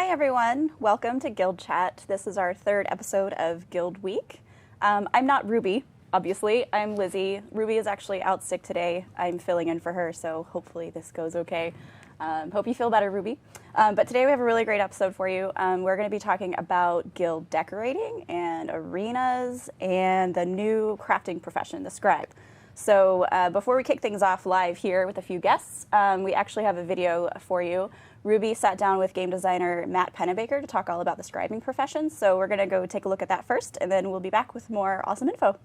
Hi everyone, welcome to Guild Chat. This is our third episode of Guild Week. I'm not Ruby, obviously. I'm Lizzie. Ruby is actually out sick today. I'm filling in for her, so hopefully this goes okay. Hope you feel better, Ruby. But today we have a really great episode for you. We're going to be talking about guild decorating and arenas and the new crafting profession, the scribe. So before we kick things off live here with a few guests, we actually have a video for you. Ruby sat down with game designer Matt Pennebaker to talk all about the scribing profession. So we're going to go take a look at that first, and then we'll be back with more awesome info.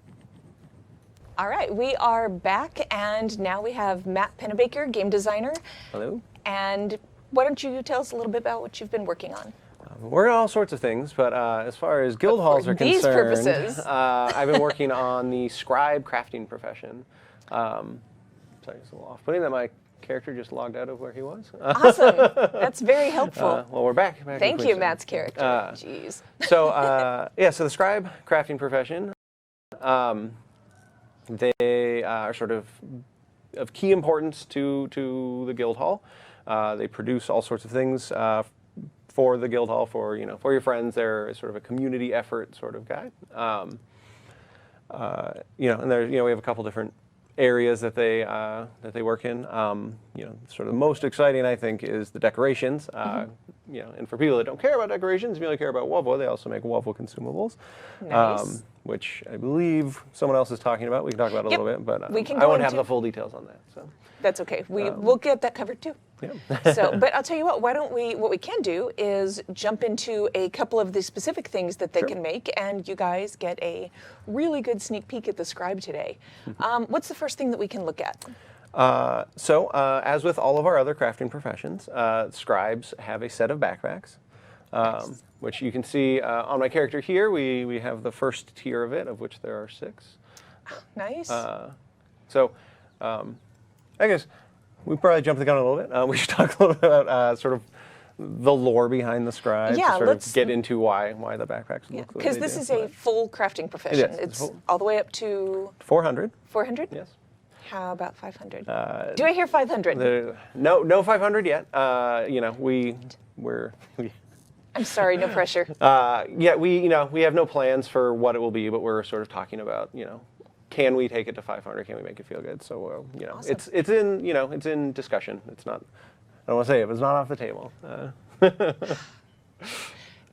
All right, we are back, and now we have Matt Pennebaker, game designer. Hello. And why don't you tell us a little bit about what you've been working on? We're on all sorts of things, but as far as guild halls are these concerned, purposes. I've been working on the scribe crafting profession. Sorry, it's a little off-putting that my character just logged out of where he was. Awesome. That's very helpful. Well, we're back. Thank you, Matt's character. Jeez. So, so the scribe crafting profession, they are sort of key importance to the guild hall. They produce all sorts of things for the guild hall, for your friends. They're sort of a community effort sort of guy. And there, we have a couple different areas that they work in. Sort of the most exciting, I think, is the decorations. And for people that don't care about decorations, merely care about WoW, they also make WoW consumables. Nice. Which I believe someone else is talking about. We can talk about it a little bit, but I won't have the full details on that. So that's okay. We'll get that covered too. Yeah. But I'll tell you what. What we can do is jump into a couple of the specific things that they can make, and you guys get a really good sneak peek at the scribe today. What's the first thing that we can look at? As with all of our other crafting professions, scribes have a set of backpacks. Nice. Which you can see on my character here. We have the first tier of it, of which there are 6. Nice. I guess we probably jumped the gun a little bit. We should talk a little bit about sort of the lore behind the scribe. Yeah, to sort of get into why the backpacks look the way because this is a full crafting profession. It's all the way up to 400. 400? Yes. How about 500? Do I hear 500? No 500 yet. We're. I'm sorry, no pressure. We have no plans for what it will be, but we're sort of talking about, can we take it to 500? Can we make it feel good? So, Awesome. it's in discussion. It's not. I don't want to say it, but it's not off the table.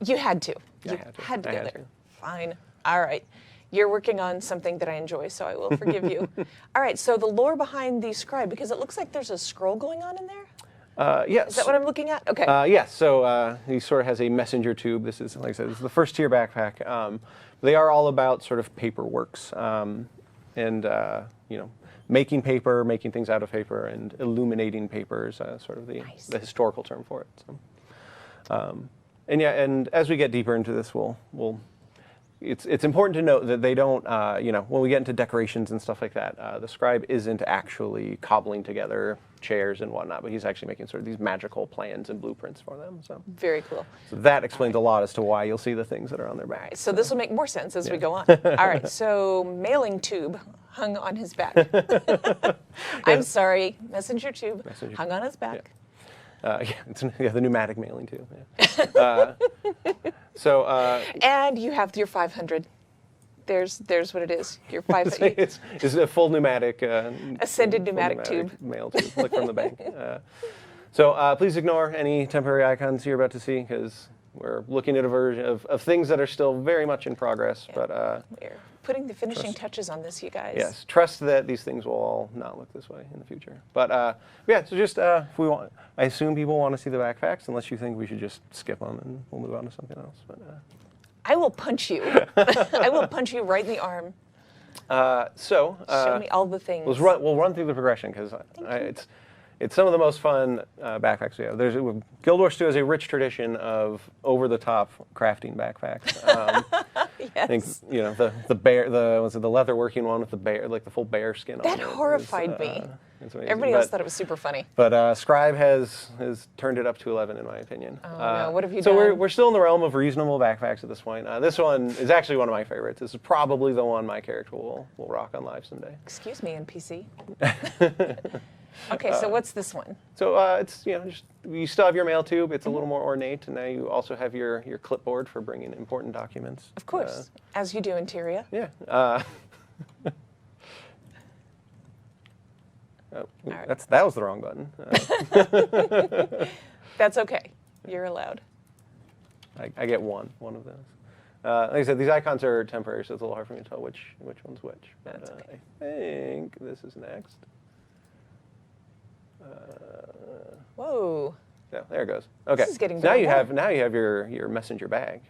You had to. Yeah, You had to go I had there. to. Fine. All right. You're working on something that I enjoy, so I will forgive you. All right. So the lore behind the scribe, because it looks like there's a scroll going on in there. Yes. Is that what I'm looking at? Okay. Yes. So he sort of has a messenger tube. This is, like I said, this is the first tier backpack. They are all about sort of paperworks and making paper, making things out of paper, and illuminating papers. Sort of the historical term for it. So, and as we get deeper into this, we'll. It's important to note that they don't, when we get into decorations and stuff like that, the scribe isn't actually cobbling together chairs and whatnot, but he's actually making sort of these magical plans and blueprints for them. So very cool. So that explains a lot as to why you'll see the things that are on their back. Right, so this will make more sense as we go on. All right, so mailing tube hung on his back. I'm sorry, messenger tube hung on his back. It's the pneumatic mailing too. Yeah. And you have your 500. There's what it is. Your 500. It's a full pneumatic. Ascended pneumatic tube. Mail tube, like from the bank. Please ignore any temporary icons you're about to see, because we're looking at a version of things that are still very much in progress. Yeah. But we're putting the finishing touches on this, you guys. Yes, trust that these things will all not look this way in the future. But so just if we want, I assume people want to see the backpacks, unless you think we should just skip them and we'll move on to something else. But I will punch you. I will punch you right in the arm. Show me all the things. We'll run through the progression, because it's some of the most fun backpacks we have. Guild Wars 2 has a rich tradition of over-the-top crafting backpacks. Yes. I think the bear, the leather working one with the bear, like the full bear skin on it. That horrified me. Everybody else thought it was super funny. But Scribe has turned it up to 11, in my opinion. Oh, no. What have you done? So we're still in the realm of reasonable backpacks at this point. This one is actually one of my favorites. This is probably the one my character will rock on live someday. Excuse me, NPC. Okay, so what's this one? So it's just, you still have your mail tube. It's a little more ornate, and now you also have your clipboard for bringing important documents. Of course, as you do in Tyria. Yeah. Right. That was the wrong button. That's okay. You're allowed. I get one of those. Like I said, these icons are temporary, so it's a little hard for me to tell which one's which. But, That's okay. I think this is next. Whoa. Yeah, there it goes. Okay. This is getting now better you and have your messenger bag.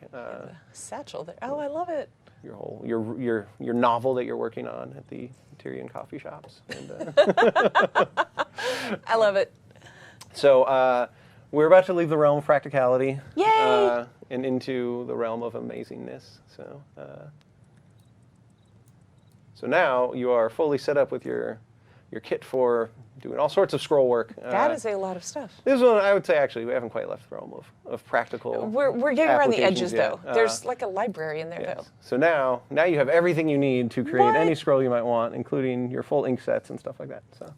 Satchel there. Oh, I love it. Your whole your novel that you're working on at the Tyrian coffee shops. And, I love it. so we're about to leave the realm of practicality. Yay! And into the realm of amazingness. So now you are fully set up with your kit for doing all sorts of scroll work. That is a lot of stuff. This one, I would say, actually, we haven't quite left the realm of practical. We're getting around the edges, yet. though. There's like a library in there, Yes. though. So now you have everything you need to create What? any scroll you might want, including your full ink sets and stuff like that. So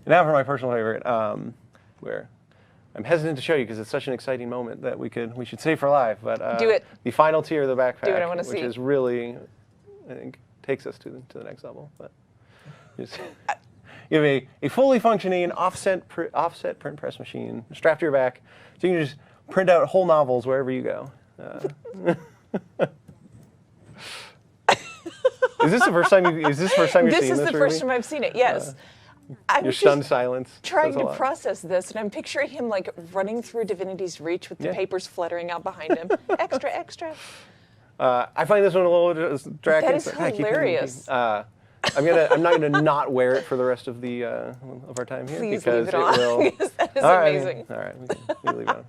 now for my personal favorite, where I'm hesitant to show you because it's such an exciting moment that we should save for live. But Do it. The final tier of the backpack, Do it, I wanna which see. is really, I think, takes us to the next level. But just, you have a fully functioning offset print press machine strapped to your back, so you can just print out whole novels wherever you go. Is this the first time you've seen this? This is the first time I've seen it. Yes. I'm Your just stunned silence. trying says a to lot. process this, and I'm picturing him like running through Divinity's Reach with the Yeah. papers fluttering out behind him. Extra, extra. I find this one a little distracting. That is so I keep hilarious. I'm not gonna not wear it for the rest of the of our time here Please because leave it on, will. because that is All right, amazing. All right, we can leave it on.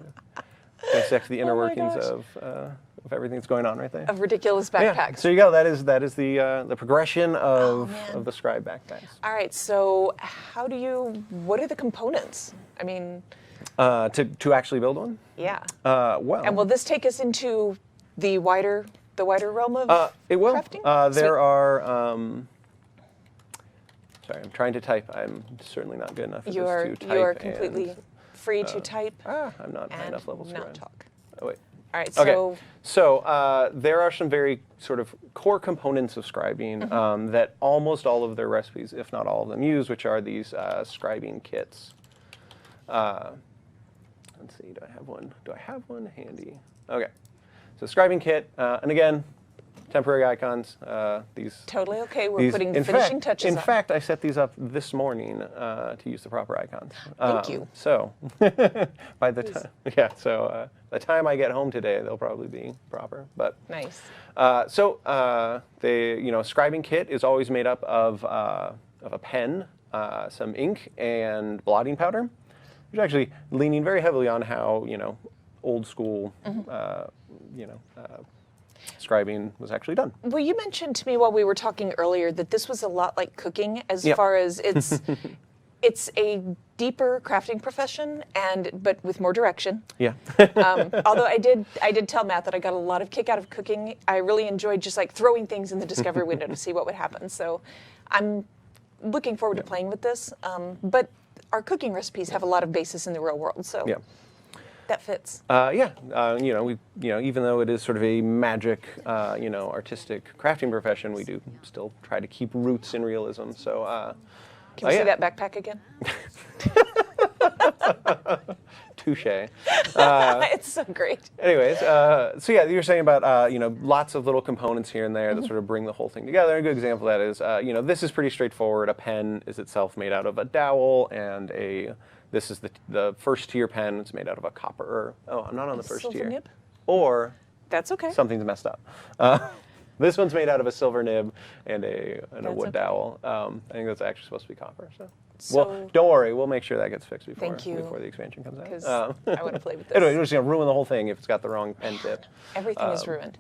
Dissect the inner Oh my workings gosh. of everything that's going on right there. Of ridiculous Yeah, backpacks. so you go. That is the progression of man. the scribe backpacks. All right, so what are the components? I mean, To actually build one. yeah. Well. And will this take us into the wider realm of It will. crafting? There Sweet. are. Sorry, I'm trying to type. I'm certainly not good enough at You this are to type. you are completely and, free to type I'm not high and enough levels not for it. talk. Oh wait. All right, Okay. so So there are some very sort of core components of scribing that almost all of their recipes, if not all of them, use, which are these scribing kits. Let's see. Do I have one handy? Okay. So scribing kit, and again, temporary icons. These totally okay. We're these- putting in finishing fact, touches In on. fact, I set these up this morning to use the proper icons. Thank you. So by the time, the time I get home today, they'll probably be proper. But Nice. so the scribing kit is always made up of a pen, some ink, and blotting powder. Which actually leaning very heavily on how old school scribing was actually done. Well, you mentioned to me while we were talking earlier that this was a lot like cooking, as Yep. far as it's a deeper crafting profession, but with more direction. Yeah. Although I did tell Matt that I got a lot of kick out of cooking. I really enjoyed just like throwing things in the discovery window to see what would happen. So I'm looking forward to playing with this. But our cooking recipes have a lot of basis in the real world, so Yeah. that fits. Even though it is sort of a magic, artistic crafting profession, we do still try to keep roots in realism. So, Can we see that backpack again? touche. It's so great. Anyways, so yeah, you were saying about lots of little components here and there that sort of bring the whole thing together. A good example of that is this is pretty straightforward. A pen is itself made out of a dowel, and this is the first tier pen. It's made out of a copper. I'm not on the first silver tier. nib? Or That's okay. something's messed up. This one's made out of a silver nib and a wood okay. dowel. I think that's actually supposed to be copper. So, So- well, don't worry, we'll make sure that gets fixed before Thank you. before the expansion comes out. Because I want to play with this. Anyway, we're just gonna ruin the whole thing if it's got the wrong pen tip. Everything is ruined.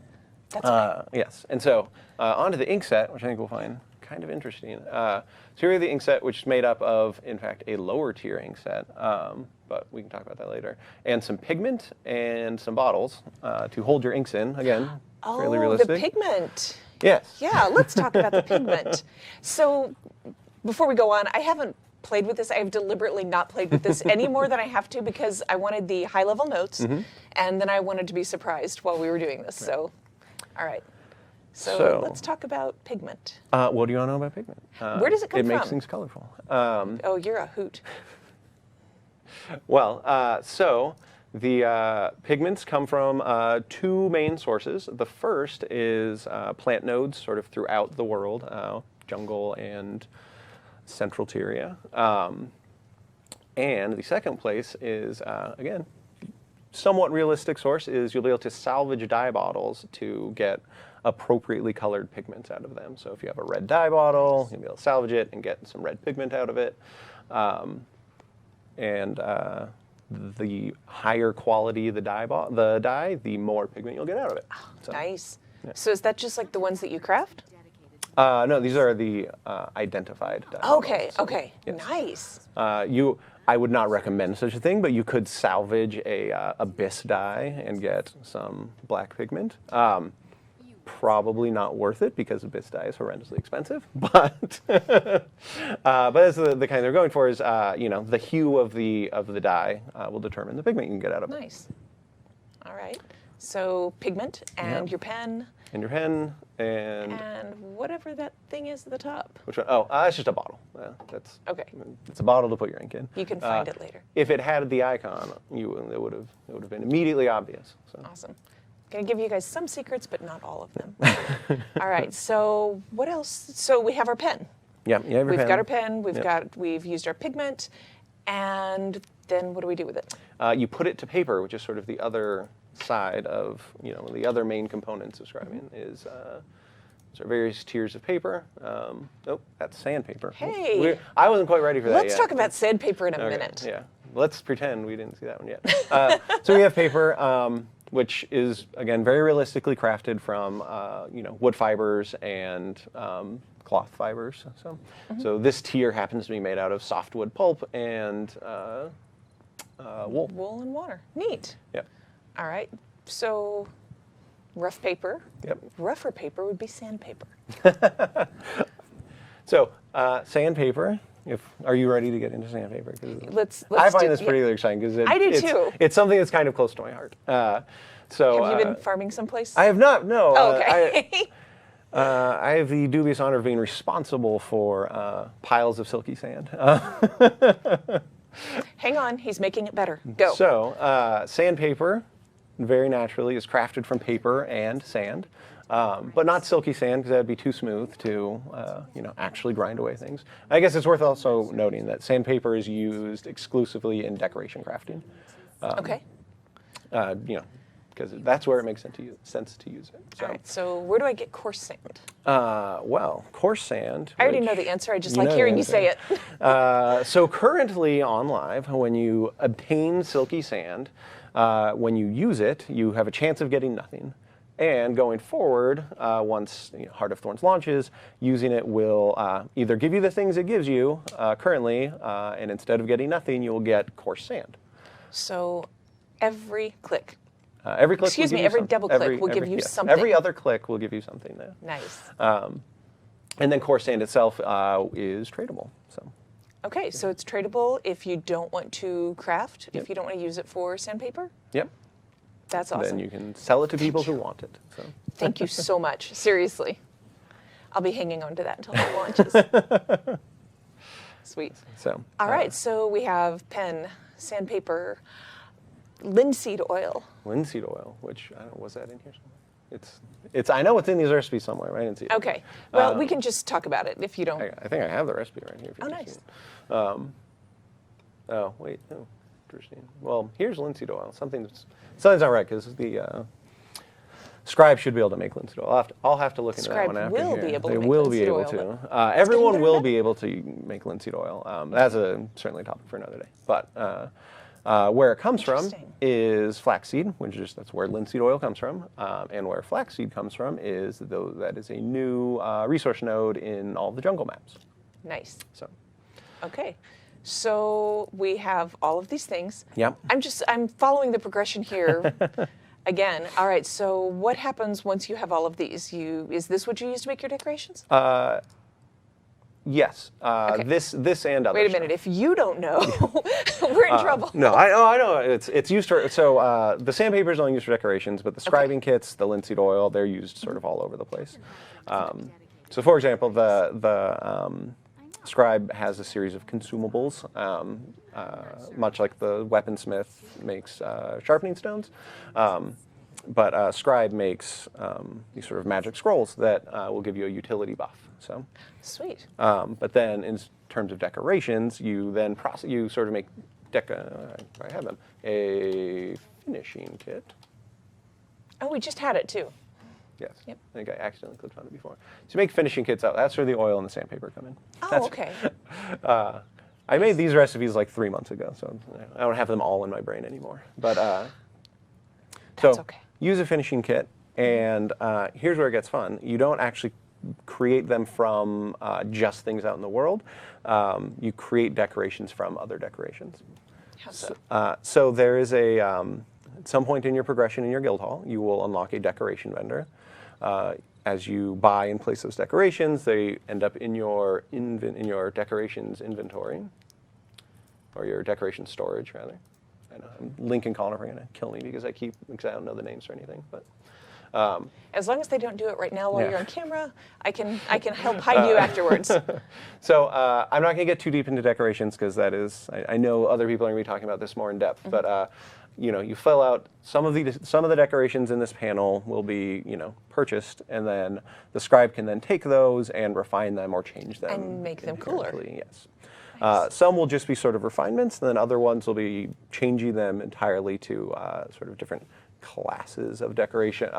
That's okay. Yes, and so onto the ink set, which I think we'll find kind of interesting. So here we have the ink set, which is made up of, in fact, a lower tier ink set, but we can talk about that later, and some pigment and some bottles to hold your inks in. Again, fairly Oh, realistic. the pigment. Yes. Yeah, let's talk about the pigment. So before we go on, I haven't played with this. I have deliberately not played with this any more than I have to because I wanted the high-level notes, and then I wanted to be surprised while we were doing this. So, all right. So let's talk about pigment. What do you want to know about pigment? Where does it come from? It makes things colorful. Oh, you're a hoot. Well, so the pigments come from two main sources. The first is plant nodes sort of throughout the world, jungle and central Tyria. And the second place is, again, somewhat realistic source is you'll be able to salvage dye bottles to get appropriately colored pigments out of them. So if you have a red dye bottle, you'll be able to salvage it and get some red pigment out of it. The higher quality the dye, the more pigment you'll get out of it. So, Nice. Yeah. So is that just like the ones that you craft? No, these are the identified dye Okay, bottles. So, okay, yes. nice. I would not recommend such a thing, but you could salvage a abyss dye and get some black pigment. Probably not worth it because abyss dye is horrendously expensive. But that's the kind they're going for is the hue of the dye will determine the pigment you can get out of it. Nice. All right. So pigment and your pen. And your pen and whatever that thing is at the top. which one? Oh, that's just a bottle. That's Okay. It's a bottle to put your ink in. You can find it later. If it had the icon, it would have been immediately obvious. So. Awesome. Gonna give you guys some secrets, but not all of them. All right. So what else? So we have our pen. Yeah, you have your We've pen. got our pen. We've used our pigment, and then what do we do with it? You put it to paper, which is sort of the other side of the other main components of scribing is there are various tiers of paper. Oh, that's sandpaper. Hey. I wasn't quite ready for that Let's yet. talk about sandpaper in a Okay, minute. Yeah, let's pretend we didn't see that one yet. So we have paper, which is again very realistically crafted from wood fibers and cloth fibers. So this tier happens to be made out of softwood pulp and wool. Wool and water. Neat. Yep. All right. So rough paper. Yep. Rougher paper would be sandpaper. So sandpaper. Are you ready to get into sandpaper? 'Cause Let's I find do- this particularly exciting because I do too. It's something that's kind of close to my heart. So Have you been farming someplace? I have not. No. Oh, okay. I have the dubious honor of being responsible for piles of silky sand. Hang on, he's making it better. Go. So sandpaper, very naturally, is crafted from paper and sand, but not silky sand because that would be too smooth to actually grind away things. I guess it's worth also noting that sandpaper is used exclusively in decoration crafting. Okay. Because that's where it makes sense to use it. So, All right. So where do I get coarse sand? well, coarse sand. I already which- know the answer. I just you like know hearing the you say it. answer. So currently on live, when you obtain silky sand, when you use it, you have a chance of getting nothing. And going forward, once Heart of Thorns launches, using it will either give you the things it gives you currently, and instead of getting nothing, you will get coarse sand. So every click. Every click. Excuse will me, give you every some- double click will give you yes, something. Every other click will give you something there. Nice. And then coarse sand itself is tradable. So. Okay, so it's tradable if you don't want to craft, if you don't want to use it for sandpaper. Yep. That's awesome. Then you can sell it to people who want it. So. Thank you so much. Seriously. I'll be hanging on to that until it launches. Sweet. So. All right, so we have pen, sandpaper, linseed oil. Linseed oil, which I don't know, was that in here somewhere? It's. I know it's in these recipes somewhere, right? I didn't see it. Okay. Well, we can just talk about it if you don't. I think I have the recipe right here. If you Oh, can nice. see it. Oh wait, no, interesting. Well, here's linseed oil. Something's not right because the scribe should be able to make linseed oil. I'll have to look into that Scribe one after will here. be able to They make will be linseed able oil, to. Everyone better will and be able to make linseed oil. That's certainly a topic for another day. But where it comes from Interesting. is flaxseed, that's where linseed oil comes from. And where flaxseed comes from is that is a new resource node in all the jungle maps. Nice. So. Okay. So we have all of these things. Yep. I'm following the progression here. Again, all right, so what happens once you have all of these? Is this what you use to make your decorations? Yes, this and other Wait a stuff. minute. If you don't know, we're in trouble. No, I know. It's used for, so the sandpaper is only used for decorations, but the scribing kits, the linseed oil, they're used sort of all over the place. So for example, the scribe has a series of consumables, much like the weaponsmith makes sharpening stones. But scribe makes these sort of magic scrolls that will give you a utility buff. So Sweet. but then in terms of decorations, you then you sort of make I have them a finishing kit. Oh, we just had it too. Yes. Yep. I think I accidentally clicked on it before. So you make finishing kits out. That's where the oil and the sandpaper come in. Oh, okay. I made these recipes like 3 months ago, so I don't have them all in my brain anymore. But That's so okay. use a finishing kit, and here's where it gets fun. You don't actually create them from just things out in the world. You create decorations from other decorations. How so? So there is a, at some point in your progression in your guild hall, you will unlock a decoration vendor. As you buy and place those decorations, they end up in your decorations inventory, or your decoration storage, rather. I know Link and Colin are going to kill me because I don't know the names or anything, but. As long as they don't do it right now while you're on camera, I can help hide you afterwards. So I'm not going to get too deep into decorations because that is, I know other people are going to be talking about this more in depth, but you fill out some of the decorations in this panel will be purchased, and then the scribe can then take those and refine them or change them And make them cooler. Yes. Some will just be sort of refinements, and then other ones will be changing them entirely to sort of different classes of decoration.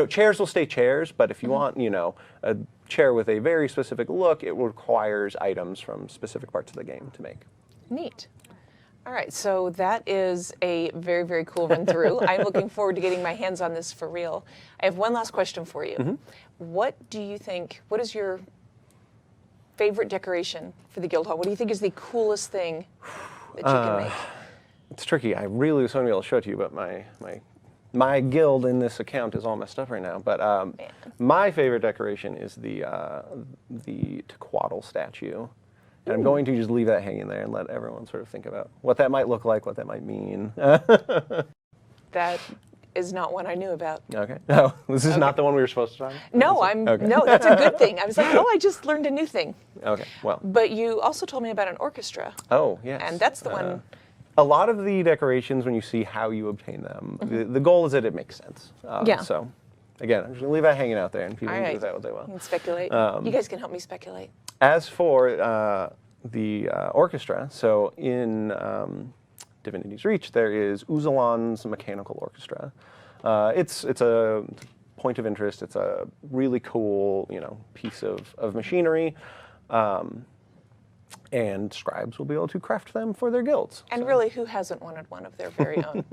Chairs will stay chairs, but if you want, a chair with a very specific look, it requires items from specific parts of the game to make. Neat. All right, so that is a very, very cool run through. I'm looking forward to getting my hands on this for real. I have one last question for you. What is your favorite decoration for the guild hall? What do you think is the coolest thing that you can make? It's tricky. I really was hoping to be able to show it to you, but my guild in this account is all messed up right now. But my favorite decoration is the Tequatl statue. And I'm going to just leave that hanging there and let everyone sort of think about what that might look like, what that might mean. That is not one I knew about. Okay. No, this is not the one we were supposed to talk about? No, no, that's a good thing. I was like, I just learned a new thing. Okay, well. But you also told me about an orchestra. Oh, yes. And that's the one. A lot of the decorations, when you see how you obtain them, the goal is that it makes sense. Yeah. So, again, I'm just going to leave that hanging out there, and people can do with that what they will. You can speculate. You guys can help me speculate. As for the orchestra, so in Divinity's Reach, there is Uzalan's Mechanical Orchestra. It's a point of interest. It's a really cool, piece of machinery. And scribes will be able to craft them for their guilds. And really, who hasn't wanted one of their very own?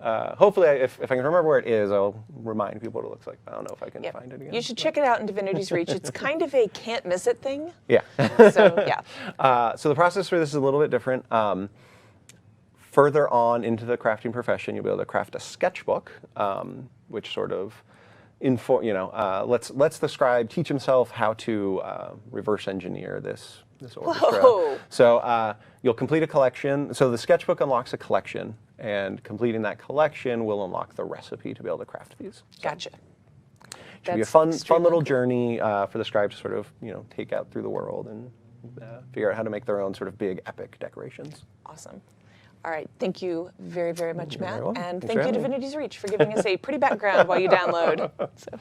Hopefully, if I can remember where it is, I'll remind people what it looks like. I don't know if I can find it again. You should check it out in Divinity's Reach. It's kind of a can't miss it thing. Yeah. So, yeah. So the process for this is a little bit different. Further on into the crafting profession, you'll be able to craft a sketchbook, which sort of lets the scribe teach himself how to reverse engineer this orchestra. Whoa. So you'll complete a collection. So the sketchbook unlocks a collection, and completing that collection will unlock the recipe to be able to craft these. So Gotcha. Should be a fun little journey for the scribe to sort of take out through the world and figure out how to make their own sort of big epic decorations. Awesome. All right. Thank you very, very much, You're Matt. very welcome. And Thanks thank for you, having me. Divinity's Reach, for giving us a pretty background while you download. So,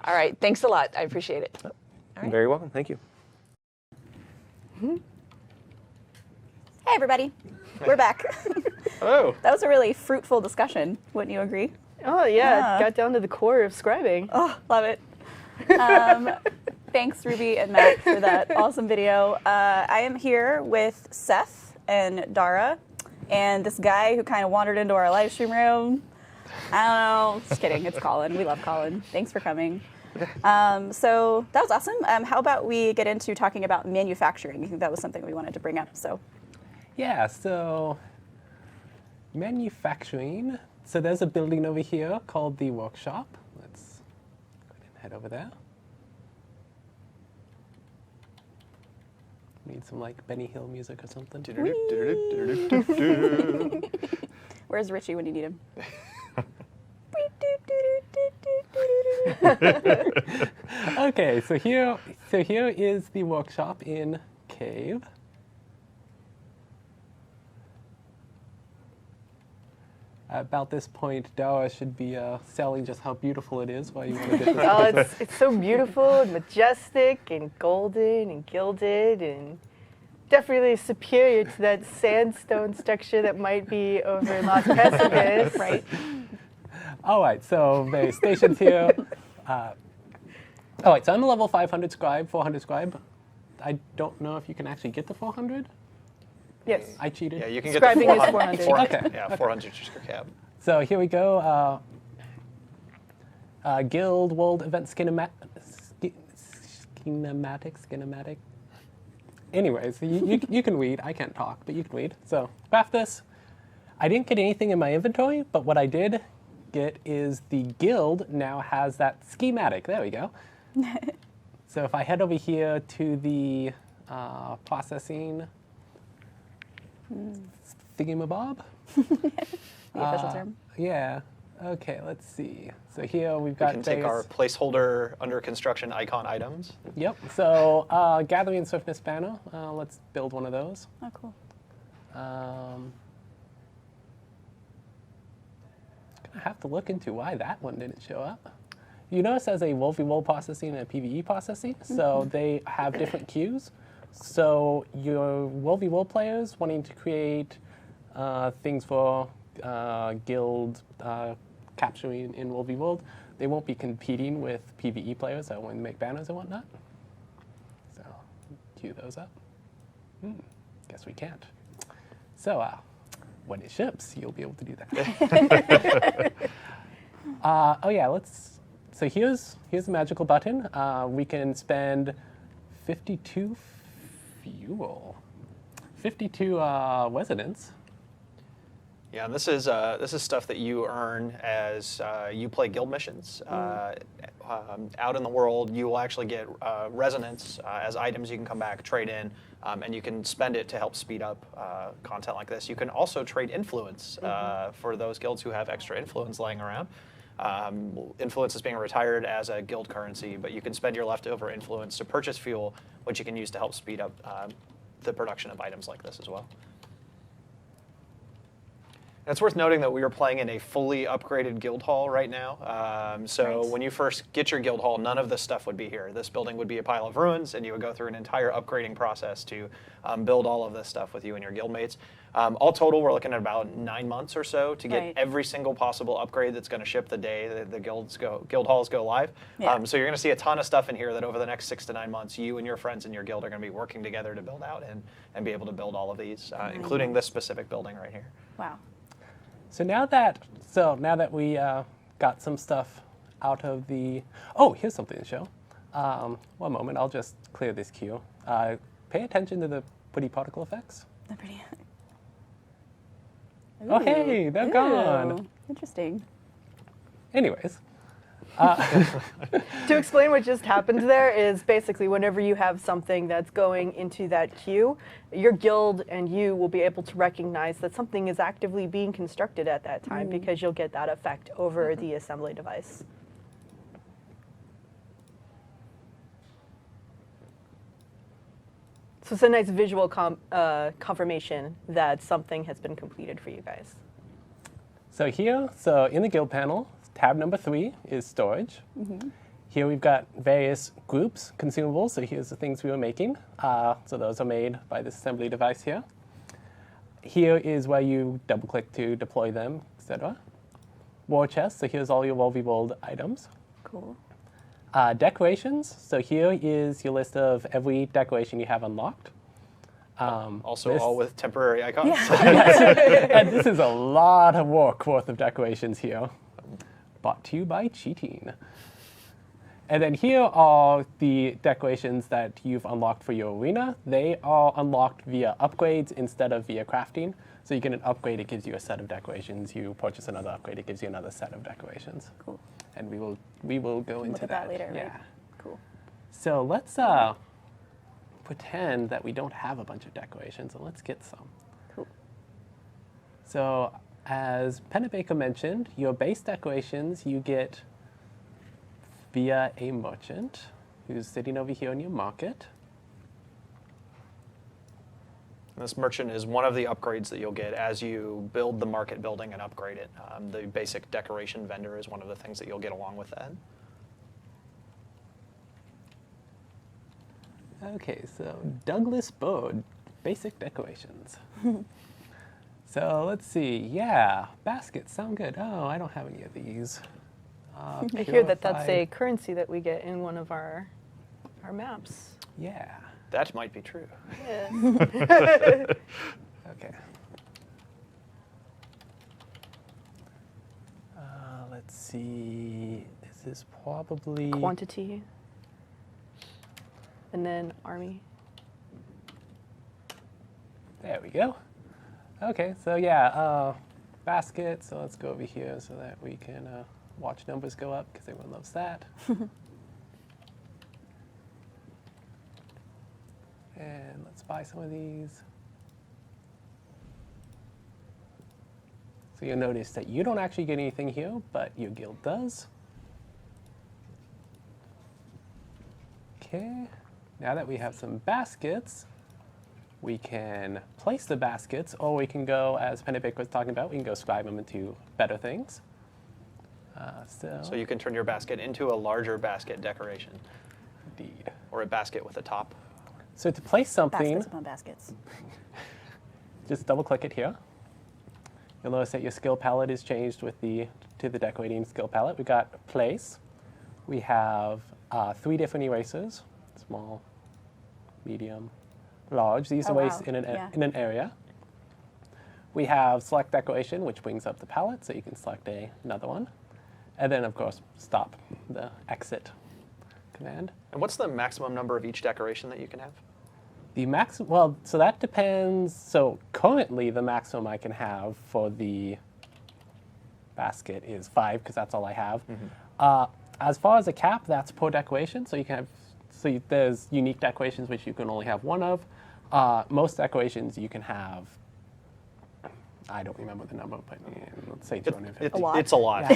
all right. Thanks a lot. I appreciate it. All right. You're very welcome. Thank you. Hey, everybody. We're back. Hello. That was a really fruitful discussion. Wouldn't you agree? Oh, yeah. Got down to the core of scribing. Oh, love it. Thanks, Ruby and Matt, for that awesome video. I am here with Seth and Dara and this guy who kind of wandered into our live stream room. I don't know. Just kidding. It's Colin. We love Colin. Thanks for coming. So that was awesome. How about we get into talking about manufacturing? I think that was something we wanted to bring up. So, yeah, so manufacturing. So there's a building over here called the workshop. Let's go ahead and head over there. Need some like Benny Hill music or something. Where's Richie when you need him? Okay, so here is the workshop in Cave. About this point, Dara should be selling just how beautiful it is while you want to get this. Oh, it's so beautiful and majestic and golden and gilded and definitely superior to that sandstone structure that might be over in Lost Precipice. Right. All right, so various stations here. All right, so I'm a level 500 scribe, 400 scribe. I don't know if you can actually get to 400. Yes. I cheated. Yeah, you can get Scribing the is 400. 400. Okay. Yeah, 400 is your cap. So here we go. Guild World Event Schematic. Anyways, you can read. I can't talk, but you can read. So graph this. I didn't get anything in my inventory, but what I did get is the guild now has that schematic. There we go. So if I head over here to the processing thingamabob. The official term. Yeah. Okay, let's see. So here we've We got can take our placeholder under construction icon items. Yep. So gathering and swiftness banner. Let's build one of those. Oh, cool. Gonna have to look into why that one didn't show up. You notice there's a Wolfie-Wool processing and a PvE processing, so they have different queues. So your Wolfie-Wool players wanting to create things for guild capturing in Wolfie-Wool, they won't be competing with PvE players that want to make banners and whatnot. So queue those up. Guess we can't. So when it ships, you'll be able to do that. Oh yeah, so here's the magical button. We can spend 52 fuel, 52 residents. Yeah, and this is stuff that you earn as you play guild missions. Out in the world, you will actually get resonance as items you can come back, trade in, and you can spend it to help speed up content like this. You can also trade influence for those guilds who have extra influence laying around. Influence is being retired as a guild currency, but you can spend your leftover influence to purchase fuel, which you can use to help speed up the production of items like this as well. And it's worth noting that we are playing in a fully upgraded guild hall right now. So Nice. when you first get your guild hall, none of this stuff would be here. This building would be a pile of ruins, and you would go through an entire upgrading process to build all of this stuff with you and your guildmates. All total, we're looking at about 9 months or so to get Right. every single possible upgrade that's going to ship the day that the guild halls go live. Yeah. So you're going to see a ton of stuff in here that over the next 6 to 9 months, you and your friends in your guild are going to be working together to build out and be able to build all of these, including this specific building right here. Wow. So now that we got some stuff out of the, here's something to show. One moment, I'll just clear this queue. Pay attention to the pretty particle effects. They're pretty. Oh, hey, they're gone. Interesting. Anyways, To explain what just happened there is basically whenever you have something that's going into that queue, your guild and you will be able to recognize that something is actively being constructed at that time because you'll get that effect over the assembly device. So it's a nice visual confirmation that something has been completed for you guys. so in the guild panel, tab number 3 is storage. Here we've got various groups, consumables. So here's the things we were making. So those are made by this assembly device here. Here is where you double click to deploy them, etc. War chest. So here's all your Wolfie-Wold items. Cool. Decorations. So here is your list of every decoration you have unlocked. Also, all with temporary icons. And this is a lot of work worth of decorations here. Brought to you by cheating. And then here are the decorations that you've unlocked for your arena. They are unlocked via upgrades instead of via crafting. So you get an upgrade, it gives you a set of decorations. You purchase another upgrade, it gives you another set of decorations. Cool. And we will go into Look at that later, Yeah. right? Cool. So let's pretend that we don't have a bunch of decorations, and let's get some. Cool. So, as Pennebaker mentioned, your base decorations you get via a merchant who's sitting over here in your market. This merchant is one of the upgrades that you'll get as you build the market building and upgrade it. The basic decoration vendor is one of the things that you'll get along with that. Okay, so Douglas Bird, basic decorations. So let's see, yeah, baskets sound good. Oh, I don't have any of these. I hear that that's a Purified- currency that we get in one of our maps. Yeah, That might be true. okay. Let's see, this is probably... Quantity. And then army. There we go. Okay, so yeah, basket. So let's go over here so that we can watch numbers go up because everyone loves that. And let's buy some of these. So you'll notice that you don't actually get anything here, but your guild does. Okay, now that we have some baskets, we can place the baskets, or we can go, as Pennebaker was talking about, we can go scribe them into better things. So you can turn your basket into a larger basket decoration, Indeed. or a basket with a top. So to place something, Baskets upon baskets. just double click it here. You'll notice that your skill palette is changed to the decorating skill palette. We got place. We have 3 different erasers, small, medium, large. These Oh, erase wow. in Yeah. an area. We have select decoration, which brings up the palette, so you can select another one. And then, of course, stop, the exit command. And what's the maximum number of each decoration that you can have? The maximum, well, so that depends. So currently, the maximum I can have for the basket is 5, because that's all I have. As far as a cap, that's per decoration. So you can have, there's unique decorations which you can only have 1 of. Most decorations you can have, I don't remember the number, but let's say 250. A lot. It's a lot.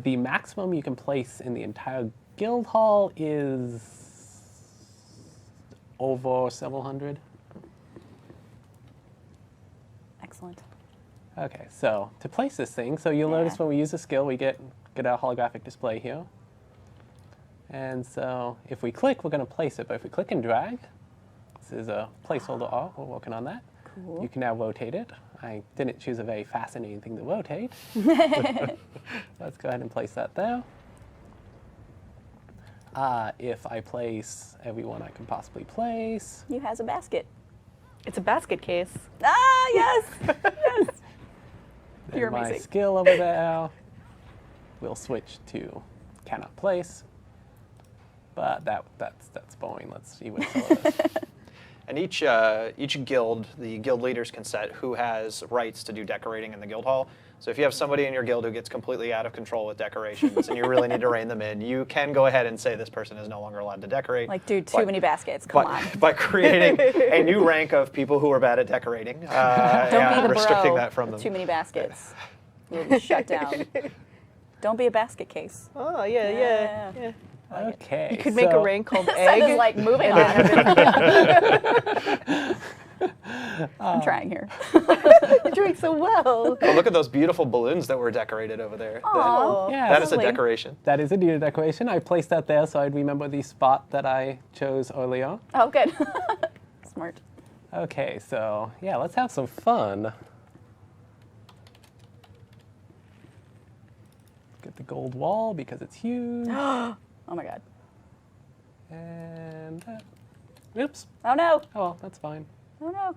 The maximum you can place in the entire guild hall is over several hundred. Excellent. Okay, so to place this thing, so you'll notice when we use a skill, we get a holographic display here. And so if we click, we're going to place it. But if we click and drag, this is a placeholder art. We're working on that. Cool. You can now rotate it. I didn't choose a very fascinating thing to rotate. Let's go ahead and place that there. If I place everyone I can possibly place, You has a basket. It's a basket case. Ah, yes. Yes. then You're my amazing. skill over there will switch to cannot place. But that's boring. Let's see what some of this. And each guild, the guild leaders can set who has rights to do decorating in the guild hall. So if you have somebody in your guild who gets completely out of control with decorations and you really need to rein them in, you can go ahead and say this person is no longer allowed to decorate. Like, dude, too many baskets. Come on. By creating a new rank of people who are bad at decorating. Don't and be the restricting bro that from with them. too many baskets. You'll be shut down. Don't be a basket case. Oh, yeah. Yeah. Okay. You could make a so- rank called Seth egg. is like moving on. I'm trying here. You're doing so well. Oh, look at those beautiful balloons that were decorated over there. Aw. Yeah, That is a lovely. decoration. That is indeed a decoration. I placed that there so I'd remember the spot that I chose earlier. Oh, good. Smart. Okay, so yeah, let's have some fun. Get the gold wall because it's huge. Oh my god. And oops. Oh no. Oh well, that's fine. Oh no.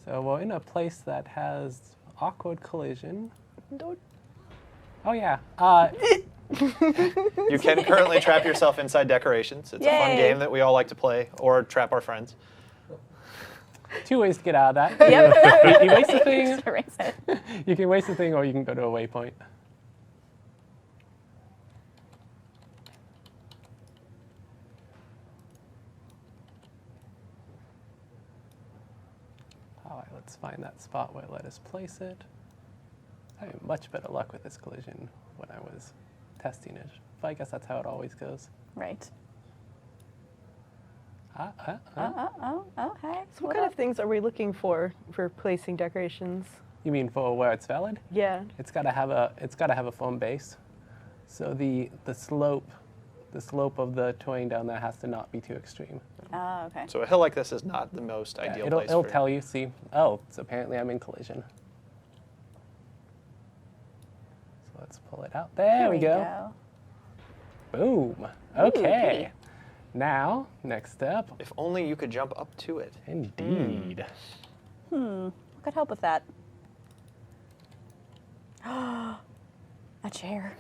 So we're in a place that has awkward collision. Oh yeah. You can currently trap yourself inside decorations. It's a fun Yay. game that we all like to play, or trap our friends. 2 ways to get out of that. Yep. You waste the thing. Erase it. You can waste the thing, or you can go to a waypoint. find that spot where let us place it. I had much better luck with this collision when I was testing it. But I guess that's how it always goes. Right. Ah. Oh, hey. So what kind of things are we looking for placing decorations? You mean for where it's valid? Yeah. It's got to have a firm base. So the slope of the terrain down there has to not be too extreme. Oh, okay. So a hill like this is not the most Yeah, ideal it'll place it'll for tell you. See, oh, so apparently I'm in collision. So let's pull it out. There we go. Boom. Okay. pretty. Now, next step. If only you could jump up to it. Indeed. What could help with that? A chair.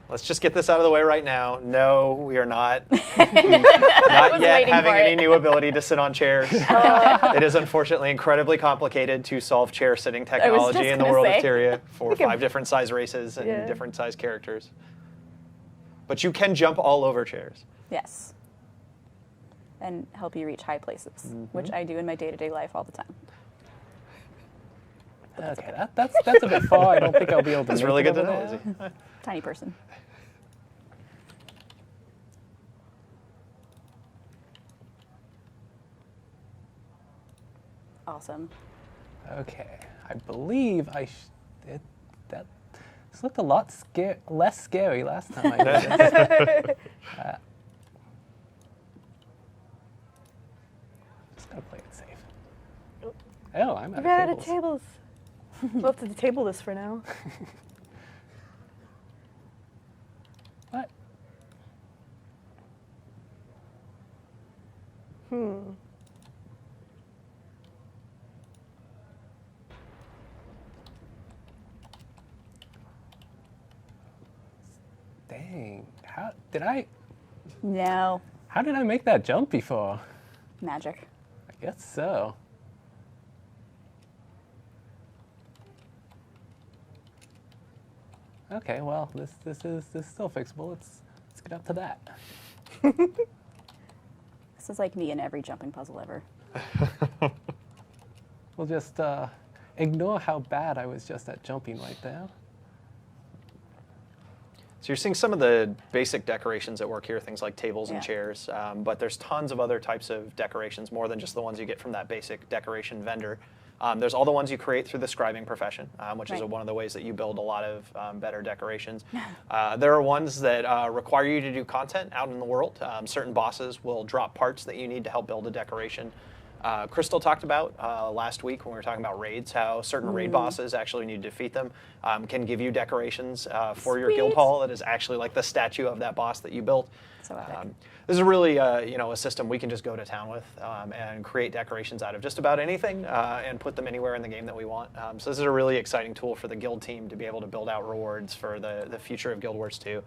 Let's just get this out of the way right now. No, we are not not yet waiting having for any it. new ability to sit on chairs. It is unfortunately incredibly complicated to solve chair sitting just technology in the gonna world say. of Tyria for think 5 different size races and Yeah. different size characters. But you can jump all over chairs. Yes. And help you reach high places, which I do in my day-to-day life all the time. Okay, that's a bit far. I don't think I'll be able to That's make really it good to over know, there. Lizzie. Tiny person. Awesome. Okay, I believe that this looked a lot less scary last time I did it. Just gotta play it safe. Oh, I'm We out ran of out tables. of tables. We'll have to table this for now. What? Dang. How did I No. make that jump before? Magic. I guess so. Okay, well, this is still fixable. Let's get up to that. This is like me in every jumping puzzle ever. We'll just ignore how bad I was just at jumping right there. So you're seeing some of the basic decorations at work here, things like tables and Yeah. chairs, but there's tons of other types of decorations, more than just the ones you get from that basic decoration vendor. There's all the ones you create through the scribing profession, which is Right. one of the ways that you build a lot of better decorations. There are ones that require you to do content out in the world. Certain bosses will drop parts that you need to help build a decoration. Crystal talked about last week when we were talking about raids, how certain raid bosses, actually when you defeat them, can give you decorations for your guild Sweet. hall that is actually like the statue of that boss that you built. So epic. This is really a system we can just go to town with and create decorations out of just about anything and put them anywhere in the game that we want. So this is a really exciting tool for the guild team to be able to build out rewards for the future of Guild Wars 2.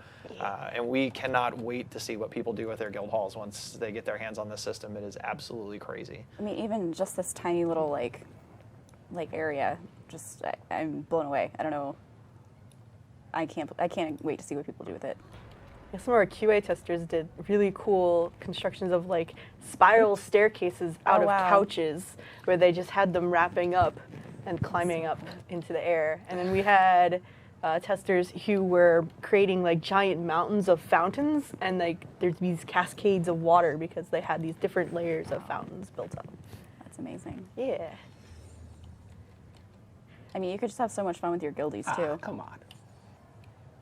And we cannot wait to see what people do with their guild halls once they get their hands on this system. It is absolutely crazy. I mean, even just this tiny little like area, just I'm blown away. I don't know. I can't wait to see what people do with it. Yeah, some of our QA testers did really cool constructions of like spiral staircases out Oh, of wow. couches where they just had them wrapping up and climbing up into the air. And then we had testers who were creating like giant mountains of fountains, and like there's these cascades of water because they had these different layers of fountains built up. That's amazing. Yeah. I mean, you could just have so much fun with your guildies too, Come on.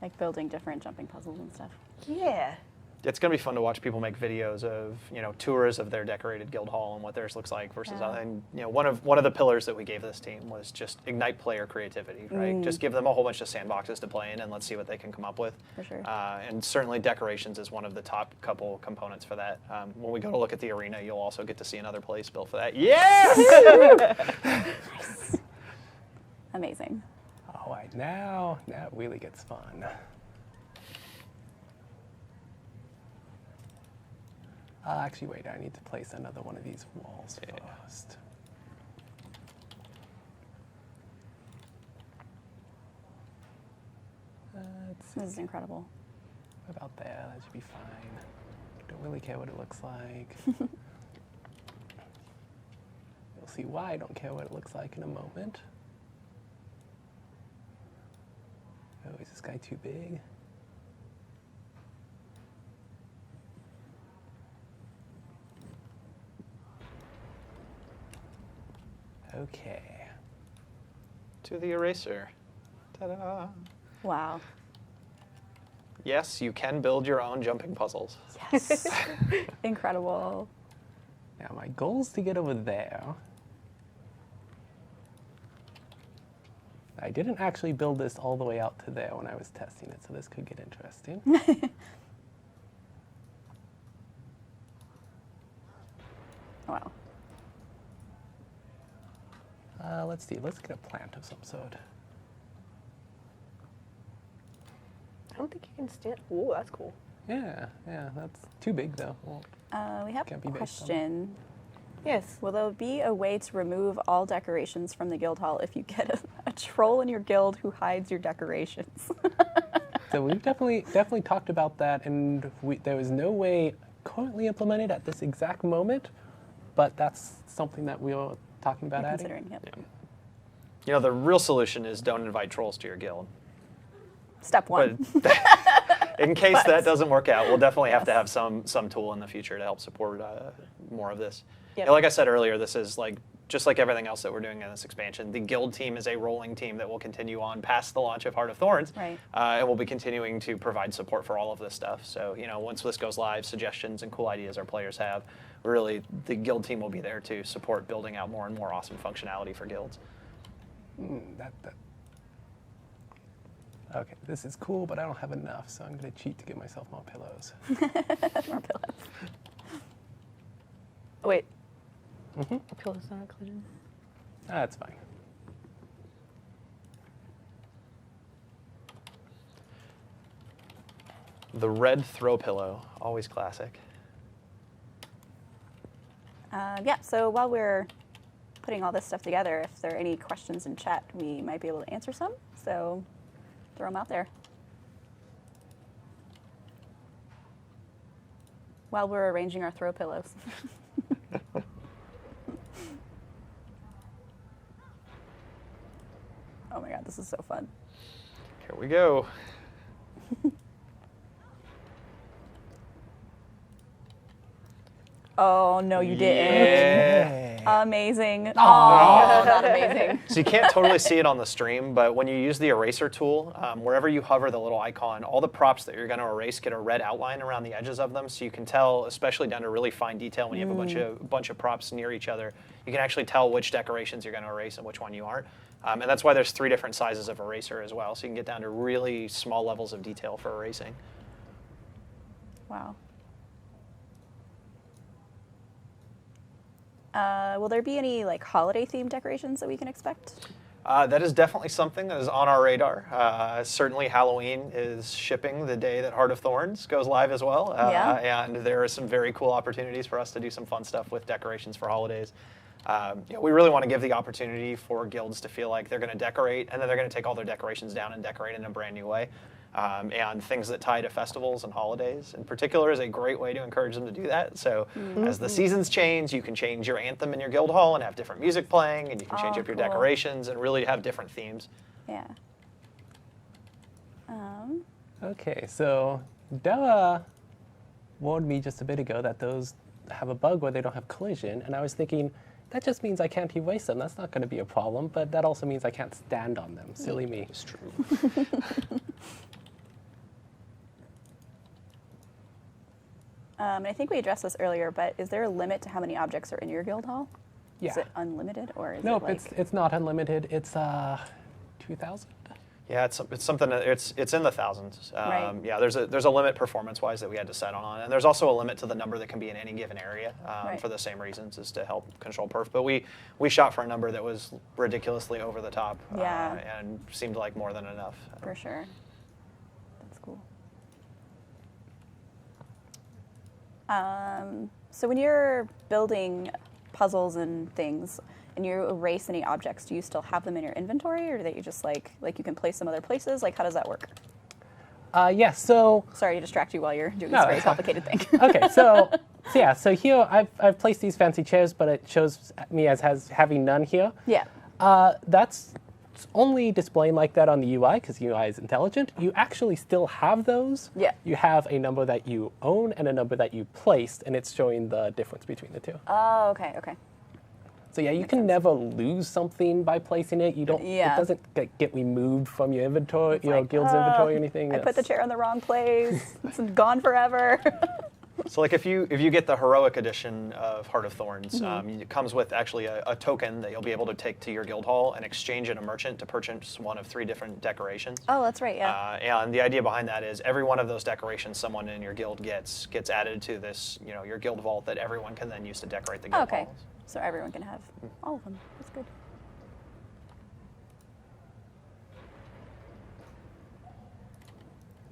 like building different jumping puzzles and stuff. Yeah. It's going to be fun to watch people make videos of tours of their decorated guild hall and what theirs looks like versus Yeah. other. And one of the pillars that we gave this team was just ignite player creativity, right? Just give them a whole bunch of sandboxes to play in and let's see what they can come up with. For sure. And certainly decorations is one of the top couple components for that. When we go to look at the arena, you'll also get to see another place built for that. Yeah. Amazing. All right, now it really gets fun. Actually, wait, I need to place another one of these walls first. Let's see. This is incredible. What about there? That should be fine. Don't really care what it looks like. You'll see why I don't care what it looks like in a moment. Oh, is this guy too big? Okay. To the eraser. Ta-da! Wow. Yes, you can build your own jumping puzzles. Yes. Incredible. Now my goal is to get over there. I didn't actually build this all the way out to there when I was testing it, so this could get interesting. Wow. Let's see, let's get a plant of some sort. I don't think you can stand. Ooh, that's cool. Yeah, that's too big though. Well, We have Can't a be based on question. Yes. Will there be a way to remove all decorations from the guild hall if you get a troll in your guild who hides your decorations? so we've definitely talked about that, and there was no way currently implemented at this exact moment, but that's something that we were talking about adding. Considering, yep. You know, the real solution is don't invite trolls to your guild. Step one. But in case that doesn't work out, we'll definitely have to have some tool in the future to help support more of this. Yep. You know, like I said earlier, this is just like everything else that we're doing in this expansion. The guild team is a rolling team that will continue on past the launch of Heart of Thorns, Right. And we'll be continuing to provide support for all of this stuff. So, you know, once this goes live, suggestions and cool ideas our players have, really, the guild team will be there to support building out more and more awesome functionality for guilds. Okay, this is cool, but I don't have enough, so I'm going to cheat to get myself more pillows. More pillows. Oh, wait. Pillows not included. That's fine. The red throw pillow, always classic. Yeah, so while we're putting all this stuff together, if there are any questions in chat, we might be able to answer some. So throw them out there. While we're arranging our throw pillows. Oh my god, this is so fun. Here we go. Oh, no, you didn't. Yeah. Amazing. Oh, not amazing. So you can't totally see it on the stream, but when you use the eraser tool, wherever you hover the little icon, all the props that you're going to erase get a red outline around the edges of them, so you can tell, especially down to really fine detail when you have a bunch of props near each other, you can actually tell which decorations you're going to erase and which one you aren't. And that's why there's 3 different sizes of eraser as well, so you can get down to really small levels of detail for erasing. Wow. Will there be any like holiday themed decorations that we can expect? That is definitely something that is on our radar. Certainly Halloween is shipping the day that Heart of Thorns goes live as well. Yeah. And there are some very cool opportunities for us to do some fun stuff with decorations for holidays. You know, we really want to give the opportunity for guilds to feel like they're going to decorate, and then they're going to take all their decorations down and decorate in a brand new way. And things that tie to festivals and holidays in particular is a great way to encourage them to do that. So as the seasons change, you can change your anthem in your guild hall and have different music playing, and you can change up your cool. decorations and really have different themes. Yeah. Okay, so Dara warned me just a bit ago that those have a bug where they don't have collision, and I was thinking, that just means I can't erase them. That's not going to be a problem, but that also means I can't stand on them. Silly me. It's true. And I think we addressed this earlier, but is there a limit to how many objects are in your guild hall? Yeah. Is it unlimited, or is Nope, it like... it's not unlimited. It's 2,000. Yeah, it's something that it's in the thousands. Right. Yeah, there's a limit performance-wise that we had to set on, and there's also a limit to the number that can be in any given area Right. for the same reasons, is to help control perf. But we shot for a number that was ridiculously over the top, Yeah. and seemed like more than enough. For sure. That's cool. So when you're building puzzles and things, and you erase any objects, do you still have them in your inventory, or do you just like you can place them other places? Like, how does that work? Yeah, so Sorry to distract you while you're doing No, this very it's fine. complicated thing. okay, so So yeah, so here I've placed these fancy chairs, but it shows me as having none here. Yeah. That's only displaying like that on the UI because UI is intelligent. You actually still have those. Yeah. You have a number that you own and a number that you placed, and it's showing the difference between the two. Oh, okay, okay. So yeah, you can never lose something by placing it. You don't. Yeah. It doesn't get removed from your inventory, It's your like, guild's inventory or anything. I put the chair in the wrong place. It's gone forever. So like if you get the heroic edition of Heart of Thorns, it comes with actually a token that you'll be able to take to your guild hall and exchange at a merchant to purchase one of 3 different decorations. Oh, that's right, yeah. And the idea behind that is every one of those decorations someone in your guild gets added to this, your guild vault that everyone can then use to decorate the guild Okay, halls. so everyone can have all of them. That's good.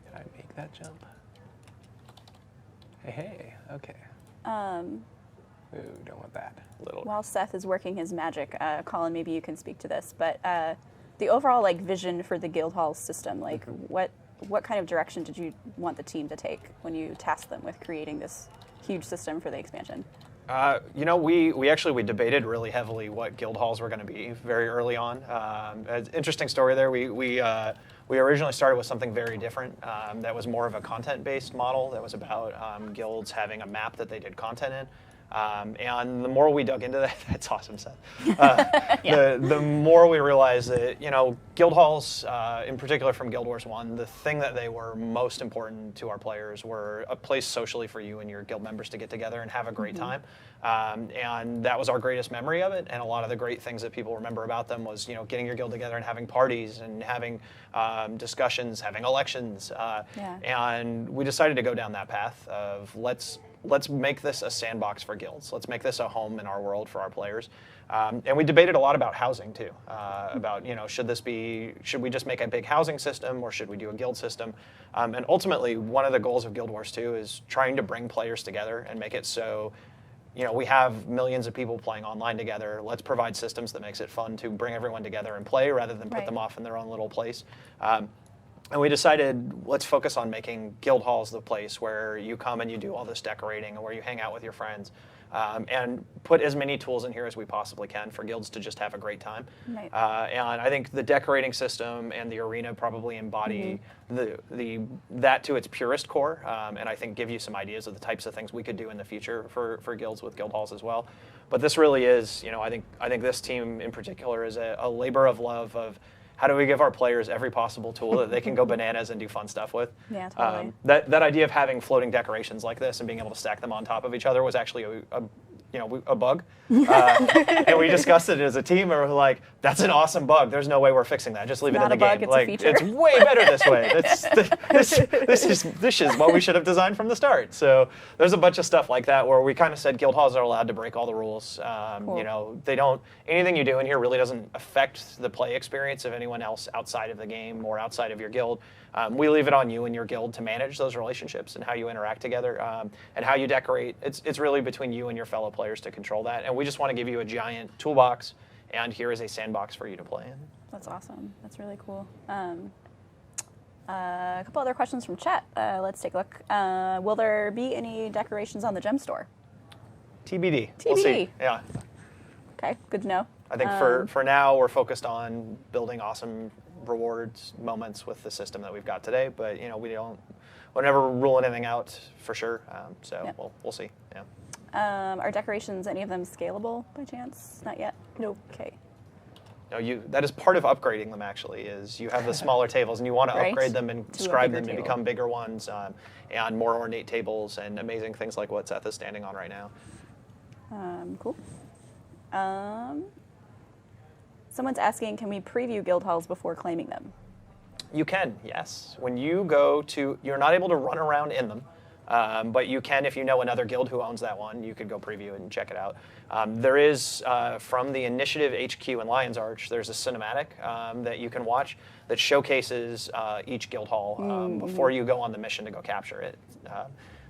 Did I make that jump? Hey, okay. Ooh, don't want that. Little. While Seth is working his magic, Colin, maybe you can speak to this, but the overall vision for the guild hall system, what kind of direction did you want the team to take when you tasked them with creating this huge system for the expansion? We debated really heavily what guild halls were going to be very early on. An interesting story there. We originally started with something very different. That was more of a content-based model. That was about guilds having a map that they did content in. And the more we dug into that, that's awesome, Seth. The more we realized that, guild halls, in particular from Guild Wars 1, the thing that they were most important to our players were a place socially for you and your guild members to get together and have a great time. And that was our greatest memory of it. And a lot of the great things that people remember about them was, getting your guild together and having parties and having discussions, having elections. And we decided to go down that path of let's make this a sandbox for guilds. Let's make this a home in our world for our players. And we debated a lot about housing too, about, should we just make a big housing system or should we do a guild system? And ultimately, one of the goals of Guild Wars 2 is trying to bring players together and make it so, we have millions of people playing online together. Let's provide systems that makes it fun to bring everyone together and play rather than put them off in their own little place. And we decided, let's focus on making guild halls the place where you come and you do all this decorating and where you hang out with your friends. And put as many tools in here as we possibly can for guilds to just have a great time. Right. And I think the decorating system and the arena probably embody that to its purest core, and I think give you some ideas of the types of things we could do in the future for guilds with guild halls as well. But this really is, I think this team in particular is a labor of love of how do we give our players every possible tool that they can go bananas and do fun stuff with? Yeah, totally. That idea of having floating decorations like this and being able to stack them on top of each other was actually a bug. And we discussed it as a team and we're like, that's an awesome bug. There's no way we're fixing that. Just leave it in the game. It's a feature. It's way better this way. This is what we should have designed from the start. So there's a bunch of stuff like that where we kind of said guild halls are allowed to break all the rules. Cool. Anything you do in here really doesn't affect the play experience of anyone else outside of the game or outside of your guild. We leave it on you and your guild to manage those relationships and how you interact together and how you decorate. It's really between you and your fellow players to control that. And we just want to give you a giant toolbox, and here is a sandbox for you to play in. That's awesome. That's really cool. A couple other questions from chat. Let's take a look. Will there be any decorations on the gem store? TBD. TBD. We'll see. Yeah. Okay, good to know. I think for now we're focused on building awesome rewards moments with the system that we've got today, but we'll never rule anything out for sure. We'll see. Yeah. Are decorations, any of them scalable by chance? Not yet? Nope. Okay. No, that is part of upgrading them actually, is you have the smaller tables and you want to Right. upgrade them and To a scribe bigger them to table. become bigger ones and more ornate tables and amazing things like what Seth is standing on right now. Cool. Someone's asking, can we preview guild halls before claiming them? You can, yes. When you you're not able to run around in them, but you can, if you know another guild who owns that one, you could go preview it and check it out. There is, from the Initiative HQ in Lion's Arch, there's a cinematic that you can watch that showcases each guild hall before you go on the mission to go capture it.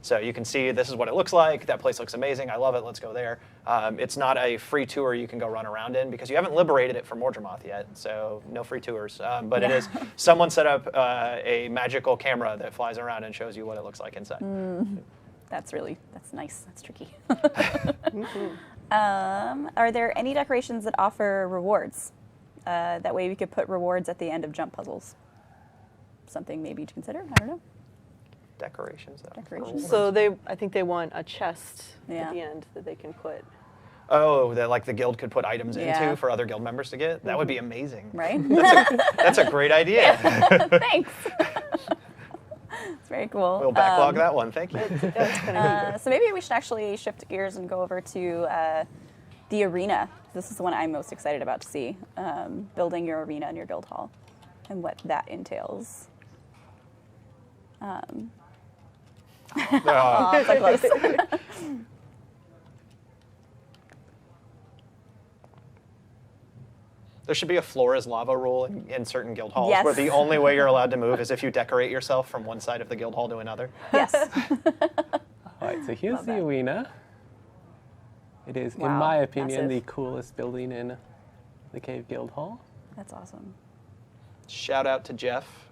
So you can see this is what it looks like. That place looks amazing. I love it. Let's go there. It's not a free tour you can go run around in because you haven't liberated it from Mordremoth yet. So no free tours. But it is someone set up a magical camera that flies around and shows you what it looks like inside. That's nice. That's tricky. Are there any decorations that offer rewards? That way we could put rewards at the end of jump puzzles. Something maybe to consider. I don't know. Decorations. Decorations. So I think they want a chest Yeah. at the end that they can put. Oh, that like the guild could put items Yeah. into for other guild members to get? That would be amazing. Right? That's a great idea. Thanks. It's very cool. We'll backlog that one. Thank you. That's kind of neat. So maybe we should actually shift gears and go over to the arena. This is the one I'm most excited about to see. Building your arena in your guild hall and what that entails. Oh, So close. there should be a floor is lava rule in certain guild halls Yes. where the only way you're allowed to move is if you decorate yourself from one side of the guild hall to another. Yes. All right, so here's Love the that. arena. It is, in Wow, my opinion, massive. the coolest building in the Cave Guild Hall. That's awesome. Shout out to Jeff,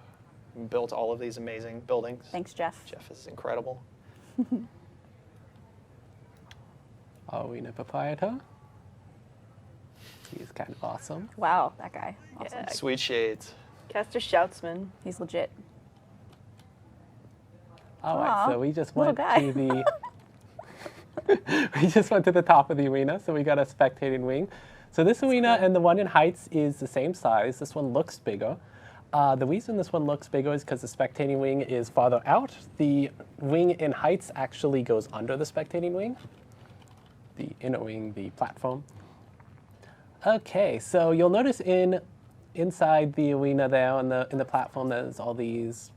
who built all of these amazing buildings. Thanks, Jeff. Jeff is incredible. Our arena proprietor. He is kind of awesome. Wow, that guy. Awesome. Yeah. Sweet shades. Caster Shoutsman. He's legit. All Aw, right, so we just little went guy. to the we just went to the top of the arena, so we got a spectating wing. So this arena and the one in Heights is the same size. This one looks bigger. The reason this one looks bigger is because the spectating wing is farther out. The wing in Heights actually goes under the spectating wing. The inner wing, the platform. Okay, so you'll notice inside the arena there in the platform, there's all these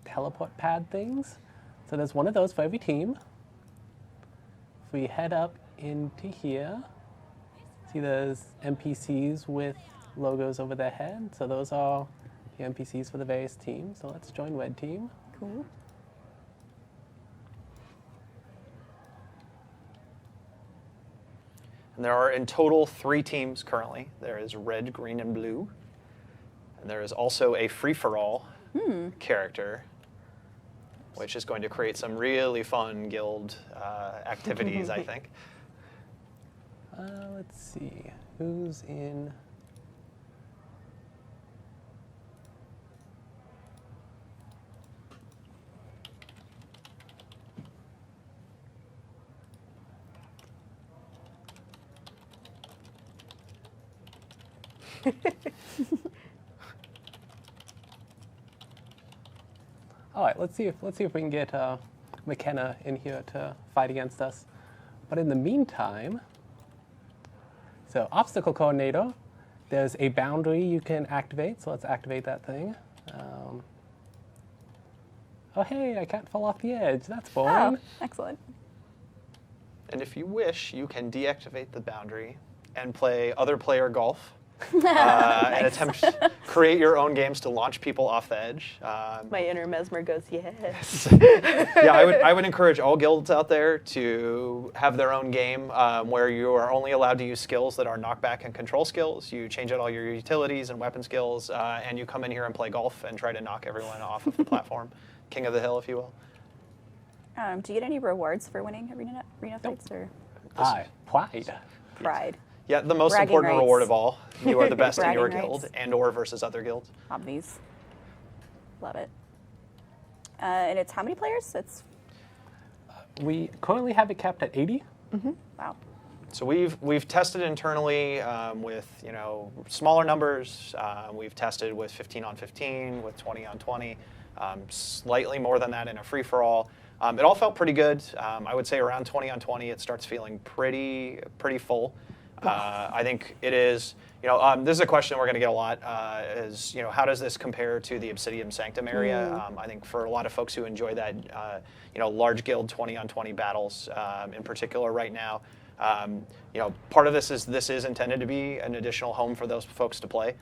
teleport pad things. So there's one of those for every team. If we head up into here, see there's NPCs with logos over their head. So those are the NPCs for the various teams. So let's join Red Team. Cool. And there are in total 3 teams currently. There is red, green, and blue. And there is also a free-for-all character, which is going to create some really fun guild activities, I think. Let's see, who's in? All right, let's see if we can get McKenna in here to fight against us. But in the meantime, so obstacle coordinator, there's a boundary you can activate. So let's activate that thing. Oh hey, I can't fall off the edge. That's boring. Oh, excellent. And if you wish, you can deactivate the boundary and play other player golf. And attempt to create your own games to launch people off the edge. My inner Mesmer goes, yes. Yeah, I would encourage all guilds out there to have their own game where you are only allowed to use skills that are knockback and control skills. You change out all your utilities and weapon skills, and you come in here and play golf and try to knock everyone off of the platform. King of the hill, if you will. Do you get any rewards for winning arena fights or Pride. pride? Yeah, the most Bragging important rights. reward of all. You are the best in your Bragging guild rights. and or versus other guilds. Obvious. Love it. And it's how many players? It's We currently have it capped at 80. wow. So we've tested internally with smaller numbers. We've tested with 15 on 15, with 20 on 20, slightly more than that in a free for all. It all felt pretty good. I would say around 20 on 20, it starts feeling pretty full. I think it is. This is a question we're going to get a lot. Is how does this compare to the Obsidian Sanctum area? I think for a lot of folks who enjoy that, large guild 20 on 20 battles in particular right now. Part of this is intended to be an additional home for those folks to play.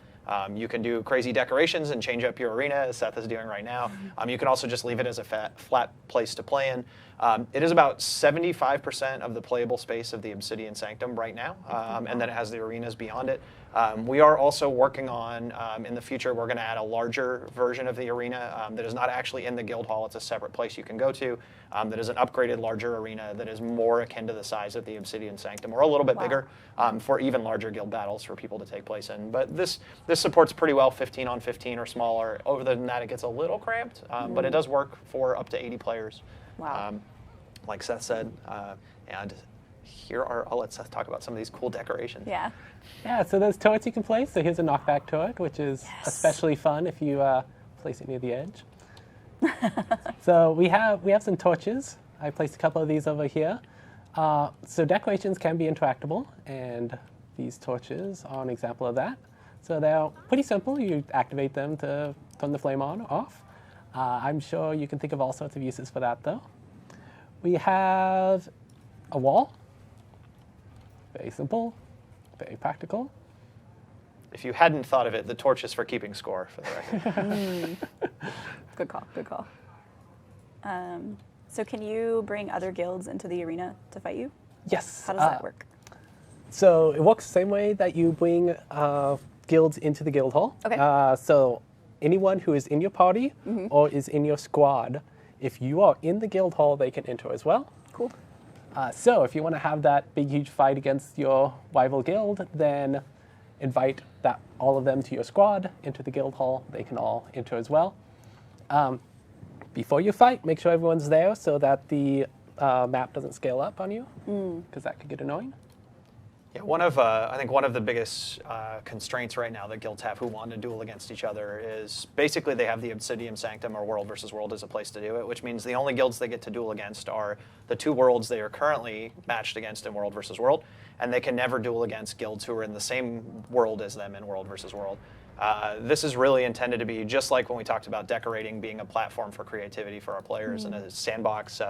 You can do crazy decorations and change up your arena, as Seth is doing right now. You can also just leave it as a flat place to play in. It is about 75% of the playable space of the Obsidian Sanctum right now, and then it has the arenas beyond it. We are also working on, in the future, we're going to add a larger version of the arena that is not actually in the guild hall. It's a separate place you can go to that is an upgraded, larger arena that is more akin to the size of the Obsidian Sanctum, or a little bit bigger for even larger guild battles for people to take place in. But this supports pretty well 15 on 15 or smaller. Over than that, it gets a little cramped, but it does work for up to 80 players. Wow. Like Seth said, and I'll let Seth talk about some of these cool decorations. Yeah. Yeah, so there's turrets you can place. So here's a knockback turret, which is especially fun if you place it near the edge. So we have some torches. I placed a couple of these over here. So decorations can be interactable, and these torches are an example of that. So they're pretty simple. You activate them to turn the flame on or off. I'm sure you can think of all sorts of uses for that, though. We have a wall. Very simple, very practical. If you hadn't thought of it, the torch is for keeping score, for the record. Good call, good call. So can you bring other guilds into the arena to fight you? Yes. How does that work? So it works the same way that you bring guilds into the guild hall. Okay. So anyone who is in your party or is in your squad, if you are in the guild hall, they can enter as well. Cool. So if you want to have that big, huge fight against your rival guild, then invite all of them to your squad into the guild hall. They can all enter as well. Before you fight, make sure everyone's there so that the map doesn't scale up on you, because that could get annoying. Yeah, I think one of the biggest constraints right now that guilds have who want to duel against each other is basically they have the Obsidian Sanctum or World versus World as a place to do it, which means the only guilds they get to duel against are the two worlds they are currently matched against in World versus World, and they can never duel against guilds who are in the same world as them in World versus World. This is really intended to be just like when we talked about decorating being a platform for creativity for our players and a sandbox.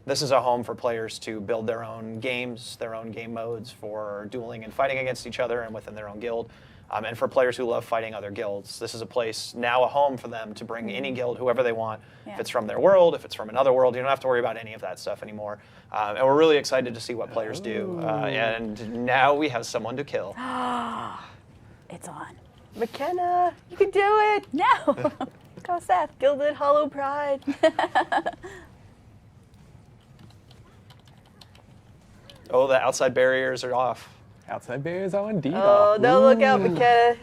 This is a home for players to build their own games, their own game modes for dueling and fighting against each other and within their own guild. And for players who love fighting other guilds, this is a place, now a home for them to bring any guild, whoever they want. Yeah. If it's from their world, if it's from another world, you don't have to worry about any of that stuff anymore. And we're really excited to see what players do. And now we have someone to kill. It's on. McKenna, you can do it! No! Go, Seth. Gilded Hollow Pride. Oh, the outside barriers are off. Outside barriers are indeed Oh, off. no, look out, McKenna.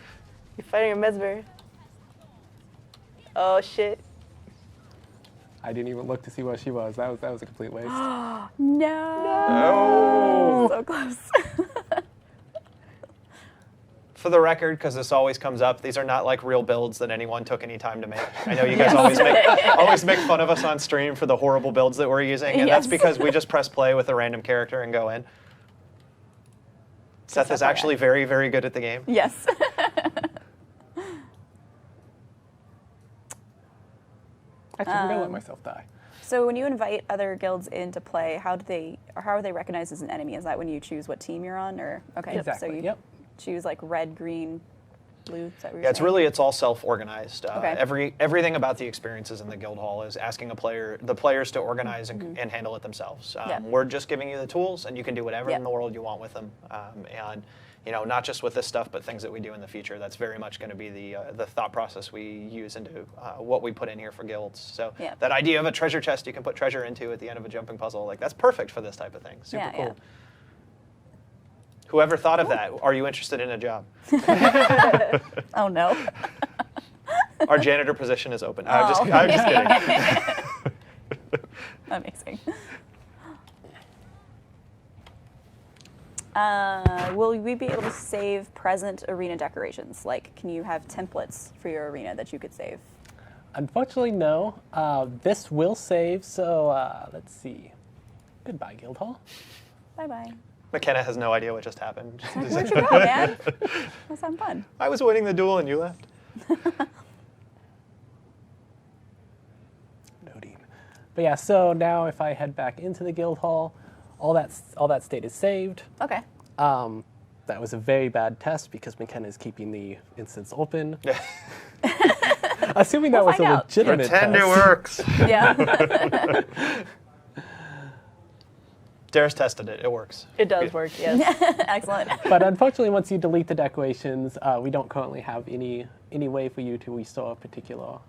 You're fighting a mesmer. Oh, shit. I didn't even look to see where she was. That was a complete waste. No! So close. For the record, because this always comes up, these are not like real builds that anyone took any time to make. I know you guys always make fun of us on stream for the horrible builds that we're using, and that's because we just press play with a random character and go in. Seth is actually very, very good at the game. Yes. Actually, I'm gonna let myself die. So when you invite other guilds into play, how are they recognized as an enemy? Is that when you choose what team you're on, or okay? Exactly. So you choose like red, green, blue. Is that what you're Yeah, saying? it's all self-organized. Okay. Everything about the experiences in the guild hall is asking the players to organize and handle it themselves. We're just giving you the tools, and you can do whatever in the world you want with them. And not just with this stuff, but things that we do in the future. That's very much going to be the thought process we use into what we put in here for guilds. So that idea of a treasure chest you can put treasure into at the end of a jumping puzzle, like that's perfect for this type of thing. Super cool. Yeah. Whoever thought of that, are you interested in a job? Oh no. Our janitor position is open. I'm just kidding. Amazing. Will we be able to save present arena decorations? Like, can you have templates for your arena that you could save? Unfortunately, no. This will save, so let's see. Goodbye, Guild Hall. Bye-bye. McKenna has no idea what just happened. Where'd you go, man? That sounds fun. I was winning the duel and you left. Noting. But yeah, so now if I head back into the Guild Hall, all that state is saved. Okay. That was a very bad test because McKenna is keeping the instance open. Assuming that was a find out. legitimate Pretend test. it works. Yeah. Dara's tested it. It works. It does work, yes. Excellent. But unfortunately, once you delete the decorations, we don't currently have any way for you to restore a particular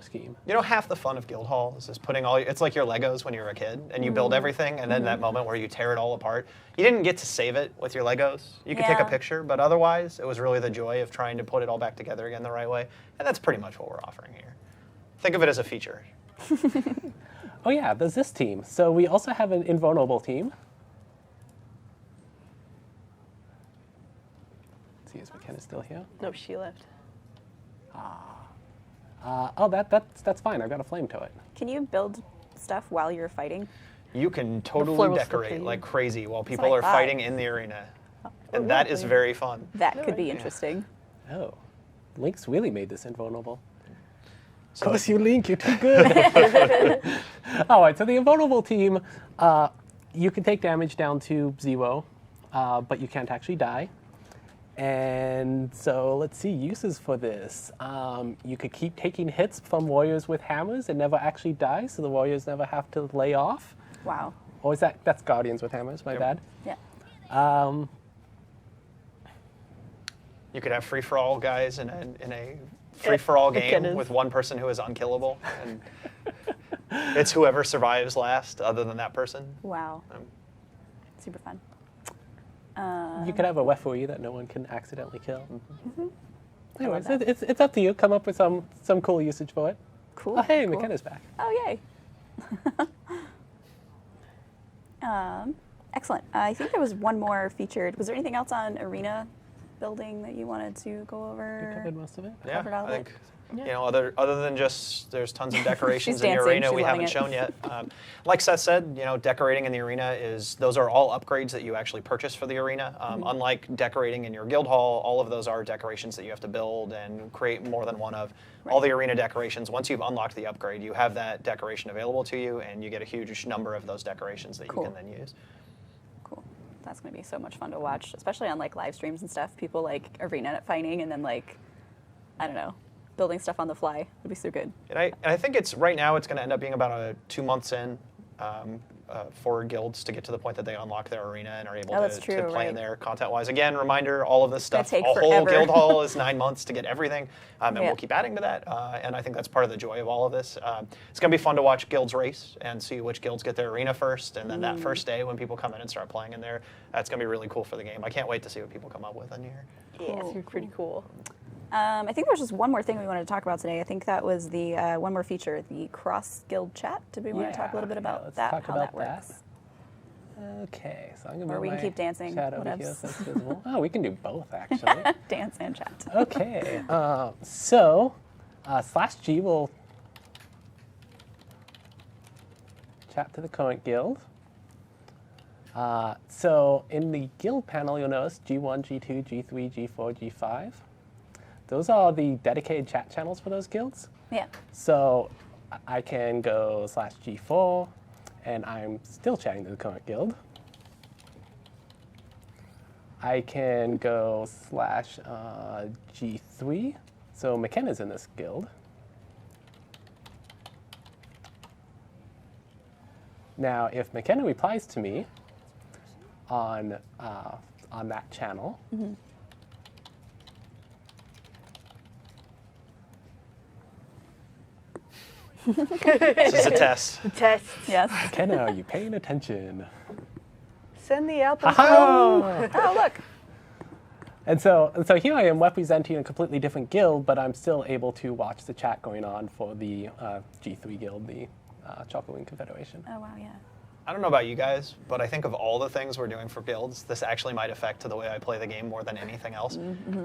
scheme. You know, half the fun of Guildhall is just putting it's like your Legos when you were a kid and you build everything, and then that moment where you tear it all apart. You didn't get to save it with your Legos. You could take a Yeah. picture, but otherwise, it was really the joy of trying to put it all back together again the right way. And that's pretty much what we're offering here. Think of it as a feature. Oh yeah, there's this team. So we also have an invulnerable team. Let's see, is McKenna still here? No, she left. Oh, that's fine. I've got a flame to it. Can you build stuff while you're fighting? You can floor totally will decorate slip like crazy while what people I are thought. fighting in the arena. And that is very fun. That could be interesting. Oh, Link's really made this invulnerable. So Of course you, Link. You're too good. All right, so the invulnerable team, you can take damage down to 0, but you can't actually die. And so let's see uses for this. You could keep taking hits from warriors with hammers and never actually die, so the warriors never have to lay off. Wow. Or is that's guardians with hammers? My bad. Yeah. you could have free-for-all guys in a free-for-all game McKenna's. with one person who is unkillable. And it's whoever survives last other than that person. Wow. Super fun. You could have a referee that no one can accidentally kill. Anyways, that. it's up to you. Come up with some cool usage for it. Cool. Oh, hey, cool. McKenna's back. Oh, yay. Excellent. I think there was one more featured. Was there anything else on arena building that you wanted to go We over? covered most of it. Yeah, Covered all I of it. think, you know, other than just there's tons of decorations She's in the dancing, arena she's we loving haven't it. shown yet. Like Seth said, you know, decorating in the arena those are all upgrades that you actually purchase for the arena. Unlike decorating in your guild hall, all of those are decorations that you have to build and create more than one of. All the arena decorations, once you've unlocked the upgrade, you have that decoration available to you, and you get a huge number of those decorations that Cool. you can then use. Cool. That's going to be so much fun to watch, especially on like live streams and stuff. People like arena fighting and then like, I don't know, building stuff on the fly. It'd be so good. And I think right now it's going to end up being about 2 months in for guilds to get to the point that they unlock their arena and are able that's to true, play in right. there content-wise. Again, reminder, all of this gonna stuff, take a whole forever. guild hall is 9 months to get everything, and Yeah. we'll keep adding to that. And I think that's part of the joy of all of this. It's going to be fun to watch guilds race and see which guilds get their arena first, and then that first day when people come in and start playing in there, that's going to be really cool for the game. I can't wait to see what people come up with in here. Yeah, it's pretty cool. I think there's just one more thing we wanted to talk about today. I think that was the one more feature, the cross guild chat. Did we want to talk a little bit about let's that, talk how about that works? Okay, so I'm going to Or move we can my keep dancing, chat over whatevs. here so it's visible. Oh, we can do both, actually. Dance and chat. Okay, so /G will chat to the current guild. So in the guild panel, you'll notice G1, G2, G3, G4, G5. Those are the dedicated chat channels for those guilds. Yeah. So I can go /G4, and I'm still chatting to the current guild. I can go /G3, so McKenna's in this guild. Now, if McKenna replies to me on that channel, This is a test. Test. Yes. McKenna, are you paying attention? Send the apple. Oh! Oh, look. And so here I am representing a completely different guild, but I'm still able to watch the chat going on for the G3 guild, the Chocolate Wing Confederation. Oh, wow, yeah. I don't know about you guys, but I think of all the things we're doing for guilds, this actually might affect the way I play the game more than anything else.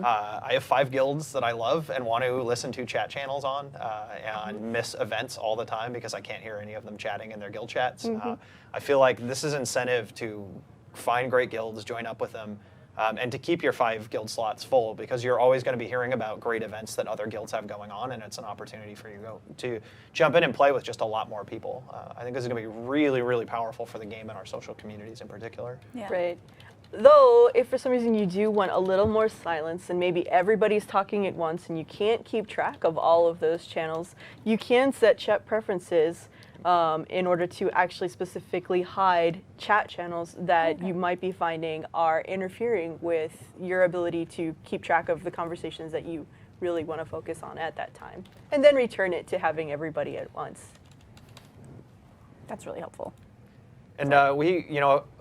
I have 5 guilds that I love and want to listen to chat channels on and miss events all the time because I can't hear any of them chatting in their guild chats. I feel like this is incentive to find great guilds, join up with them, and to keep your 5 guild slots full because you're always going to be hearing about great events that other guilds have going on, and it's an opportunity for you to jump in and play with just a lot more people. I think this is going to be really, really powerful for the game and our social communities in particular. Yeah. Right. Though, if for some reason you do want a little more silence and maybe everybody's talking at once and you can't keep track of all of those channels, you can set chat preferences in order to actually specifically hide chat channels that you might be finding are interfering with your ability to keep track of the conversations that you really want to focus on at that time. And then return it to having everybody at once. That's really helpful. And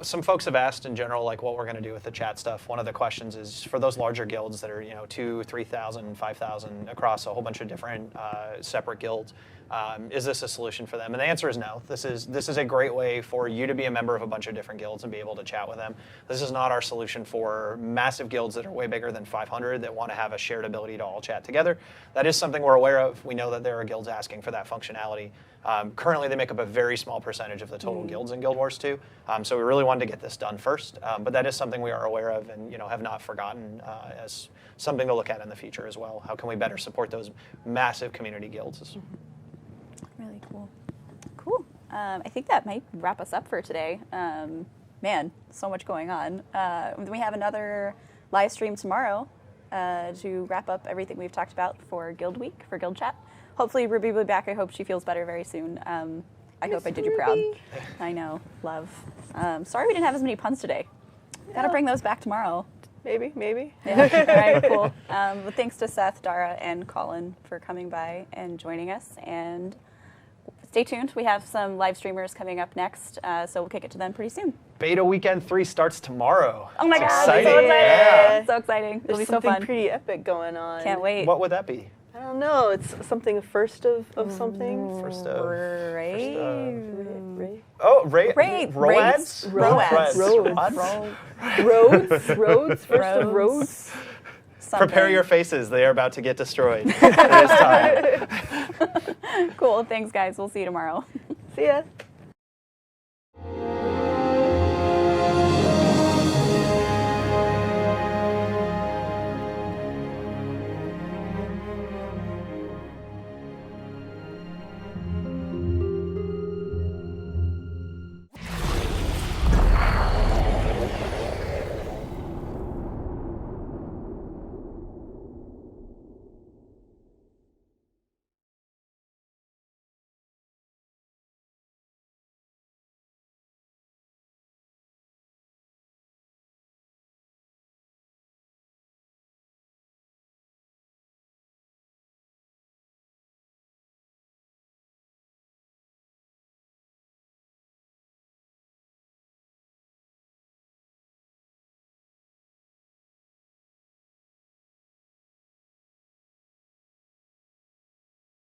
some folks have asked in general, like what we're going to do with the chat stuff. One of the questions is for those larger guilds that are, 2,000, 3,000, 5,000 across a whole bunch of different separate guilds. Is this a solution for them? And the answer is no. This is a great way for you to be a member of a bunch of different guilds and be able to chat with them. This is not our solution for massive guilds that are way bigger than 500 that want to have a shared ability to all chat together. That is something we're aware of. We know that there are guilds asking for that functionality. Currently, they make up a very small percentage of the total guilds in Guild Wars 2. So we really wanted to get this done first. But that is something we are aware of and have not forgotten as something to look at in the future as well. How can we better support those massive community guilds? Really cool. Cool. I think that might wrap us up for today. Man, so much going on. We have another live stream tomorrow to wrap up everything we've talked about for Guild Week, for Guild Chat. Hopefully Ruby will be back. I hope she feels better very soon. I hope I did you proud. I know. Love. Sorry we didn't have as many puns today. Gotta bring those back tomorrow. Maybe. Yeah. All right, cool. But thanks to Seth, Dara, and Colin for coming by and joining us. And stay tuned. We have some live streamers coming up next, so we'll kick it to them pretty soon. Beta Weekend 3 starts tomorrow. Oh my It's God, exciting. so exciting. Yeah. So exciting. It'll be There's so something fun. pretty epic going on. Can't wait. What would that be? I don't know. It's something first of something. First of... Right. Ray? Oh, Raid. Roads? Roads. Roads. First of roads. Prepare your faces. They are about to get destroyed. It is time. Cool. Thanks, guys. We'll see you tomorrow. See ya.